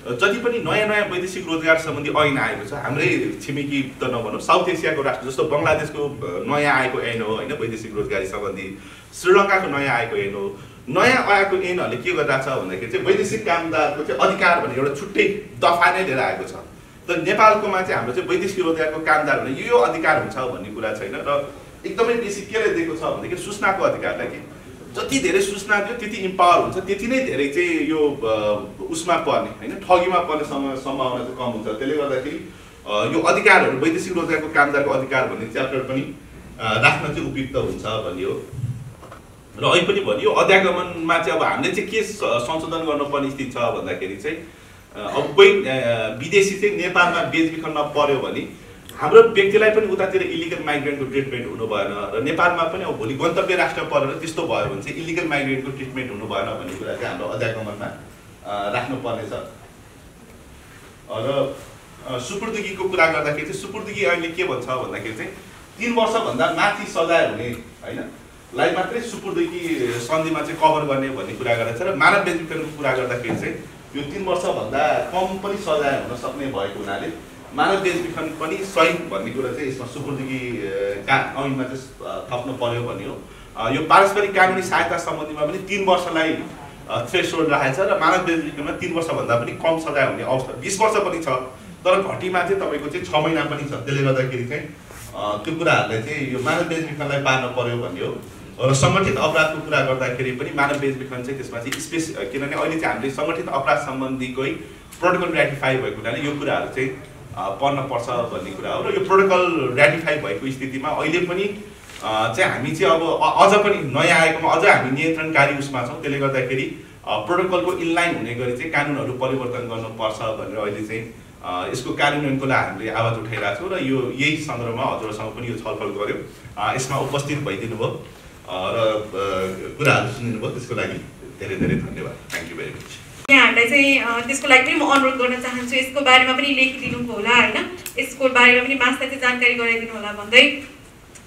Speaker 3: जति पनि नयाँ वैदेशिक रोजगार सम्बन्धी ऐन आएको छ, हाम्रै छिमेकी त नभनौँ, साउथ एसियाको राष्ट्र जस्तो बङ्गलादेशको नयाँ आएको ऐन हो होइन वैदेशिक रोजगारी सम्बन्धी, श्रीलङ्काको नयाँ आएको ऐन हो। नयाँ आएको ऐनहरूले के गरिरहेको छ भन्दाखेरि चाहिँ वैदेशिक कामदारको चाहिँ अधिकार भनेर एउटा छुट्टै दफा नै लिएर आएको छ। तर नेपालकोमा चाहिँ हाम्रो चाहिँ वैदेशिक रोजगारको कामदार भने यो अधिकार हुन्छ भन्ने कुरा छैन। र एकदमै बेसी केले दिएको छ भनेदेखि सूचनाको अधिकारलाई कि जति धेरै सूचना दियो त्यति इम्पावर हुन्छ, त्यति नै धेरै चाहिँ यो उसमा पर्ने होइन ठगीमा पर्ने सम्भावना चाहिँ कम हुन्छ। त्यसले गर्दाखेरि यो अधिकारहरू वैदेशिक रोजगारको कामदारको अधिकार भन्ने च्याप्टर पनि राख्न चाहिँ उपयुक्त हुन्छ भन्ने हो। र अहिले पनि भनियो अध्यागमनमा चाहिँ अब हामीले चाहिँ के संशोधन गर्नुपर्ने स्थिति छ भन्दाखेरि चाहिँ अब कोही विदेशी चाहिँ नेपालमा बेचबिखनमा पर्यो भने हाम्रो व्यक्तिलाई पनि उतातिर इलिगल माइग्रेन्टको ट्रिटमेन्ट हुनु भएन र नेपालमा पनि अब भोलि गन्तव्य राष्ट्र परेर त्यस्तो भयो भने चाहिँ इलिगल माइग्रेन्टको ट्रिटमेन्ट हुनु भएन भन्ने कुरा चाहिँ हाम्रो अध्यागमनमा राख्नुपर्नेछ। र सुपुर्दुगीको कुरा गर्दाखेरि चाहिँ सुपुर्दुगी अहिले के भन्छ भन्दाखेरि चाहिँ 3 वर्षभन्दा माथि सजाय हुने होइन लाई मात्रै सुपुर्दुगी सन्धिमा चाहिँ कभर गर्ने भन्ने कुरा गरेको छ। र मानव बेचबिखनको कुरा गर्दाखेरि चाहिँ यो 3 वर्षभन्दा कम पनि सजाय हुन सक्ने भएको हुनाले मानव बेचबिखन पनि सही भन्ने कुरा चाहिँ यसमा सुपुर्दुगी ऐनमा चाहिँ थप्नु पर्यो भन्ने हो। यो पारस्परिक कानुनी सहायता सम्बन्धीमा पनि 3 वर्षलाई थ्रेसहोल्ड राखेको छ र मानव बेचबिखनमा 3 वर्षभन्दा पनि कम सजाय हुने अवस्था 20 वर्ष पनि छ। तर घटीमा चाहिँ तपाईँको चाहिँ 6 महिना पनि छ। त्यसले गर्दाखेरि चाहिँ त्यो कुराहरूलाई चाहिँ यो मानव बेचबिखनलाई पार्न पर्यो भन्ने हो। र सङ्गठित अपराधको कुरा गर्दाखेरि पनि मानव बेचबिखन चाहिँ त्यसमा चाहिँ किनभने अहिले चाहिँ हामीले सङ्गठित अपराध सम्बन्धीकै प्रोटोकल ऱ्याटिफाई भएको हुनाले यो कुराहरू चाहिँ पर्न पर्छ भन्ने कुरा हो। र यो प्रोटोकल ऱ्याटिफाई भएको स्थितिमा अहिले पनि चाहिँ हामी चाहिँ अब अझ पनि नयाँ आएकोमा अझ हामी नियन्त्रणकारी उसमा छौँ। त्यसले गर्दाखेरि प्रोटोकलको इनलाइन हुने गरी चाहिँ कानुनहरू परिवर्तन गर्नुपर्छ भनेर अहिले चाहिँ यसको कार्यान्वयनको लागि हामीले आवाज उठाइरहेको छौँ। र यो यही सन्दर्भमा हजुरसँग पनि यो छलफल गऱ्यौँ। यसमा उपस्थित भइदिनु भयो र कुराहरू सुनिदिनु भयो, त्यसको लागि धेरै धेरै धन्यवाद। Thank you very much.
Speaker 1: यहाँहरूलाई चाहिँ त्यसको लागि पनि म अनुरोध गर्न चाहन्छु, यसको बारेमा पनि लेखिदिनु होला होइन, यसको बारेमा पनि मास्टरले चाहिँ जानकारी गराइदिनु होला भन्दै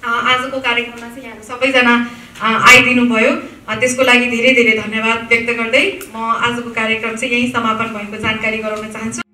Speaker 1: आजको कार्यक्रममा चाहिँ यहाँहरू सबैजना आइदिनु भयो। त्यसको लागि धेरै धेरै धन्यवाद व्यक्त गर्दै म आजको कार्यक्रम चाहिँ यहीँ समापन भएको जानकारी गराउन चाहन्छु।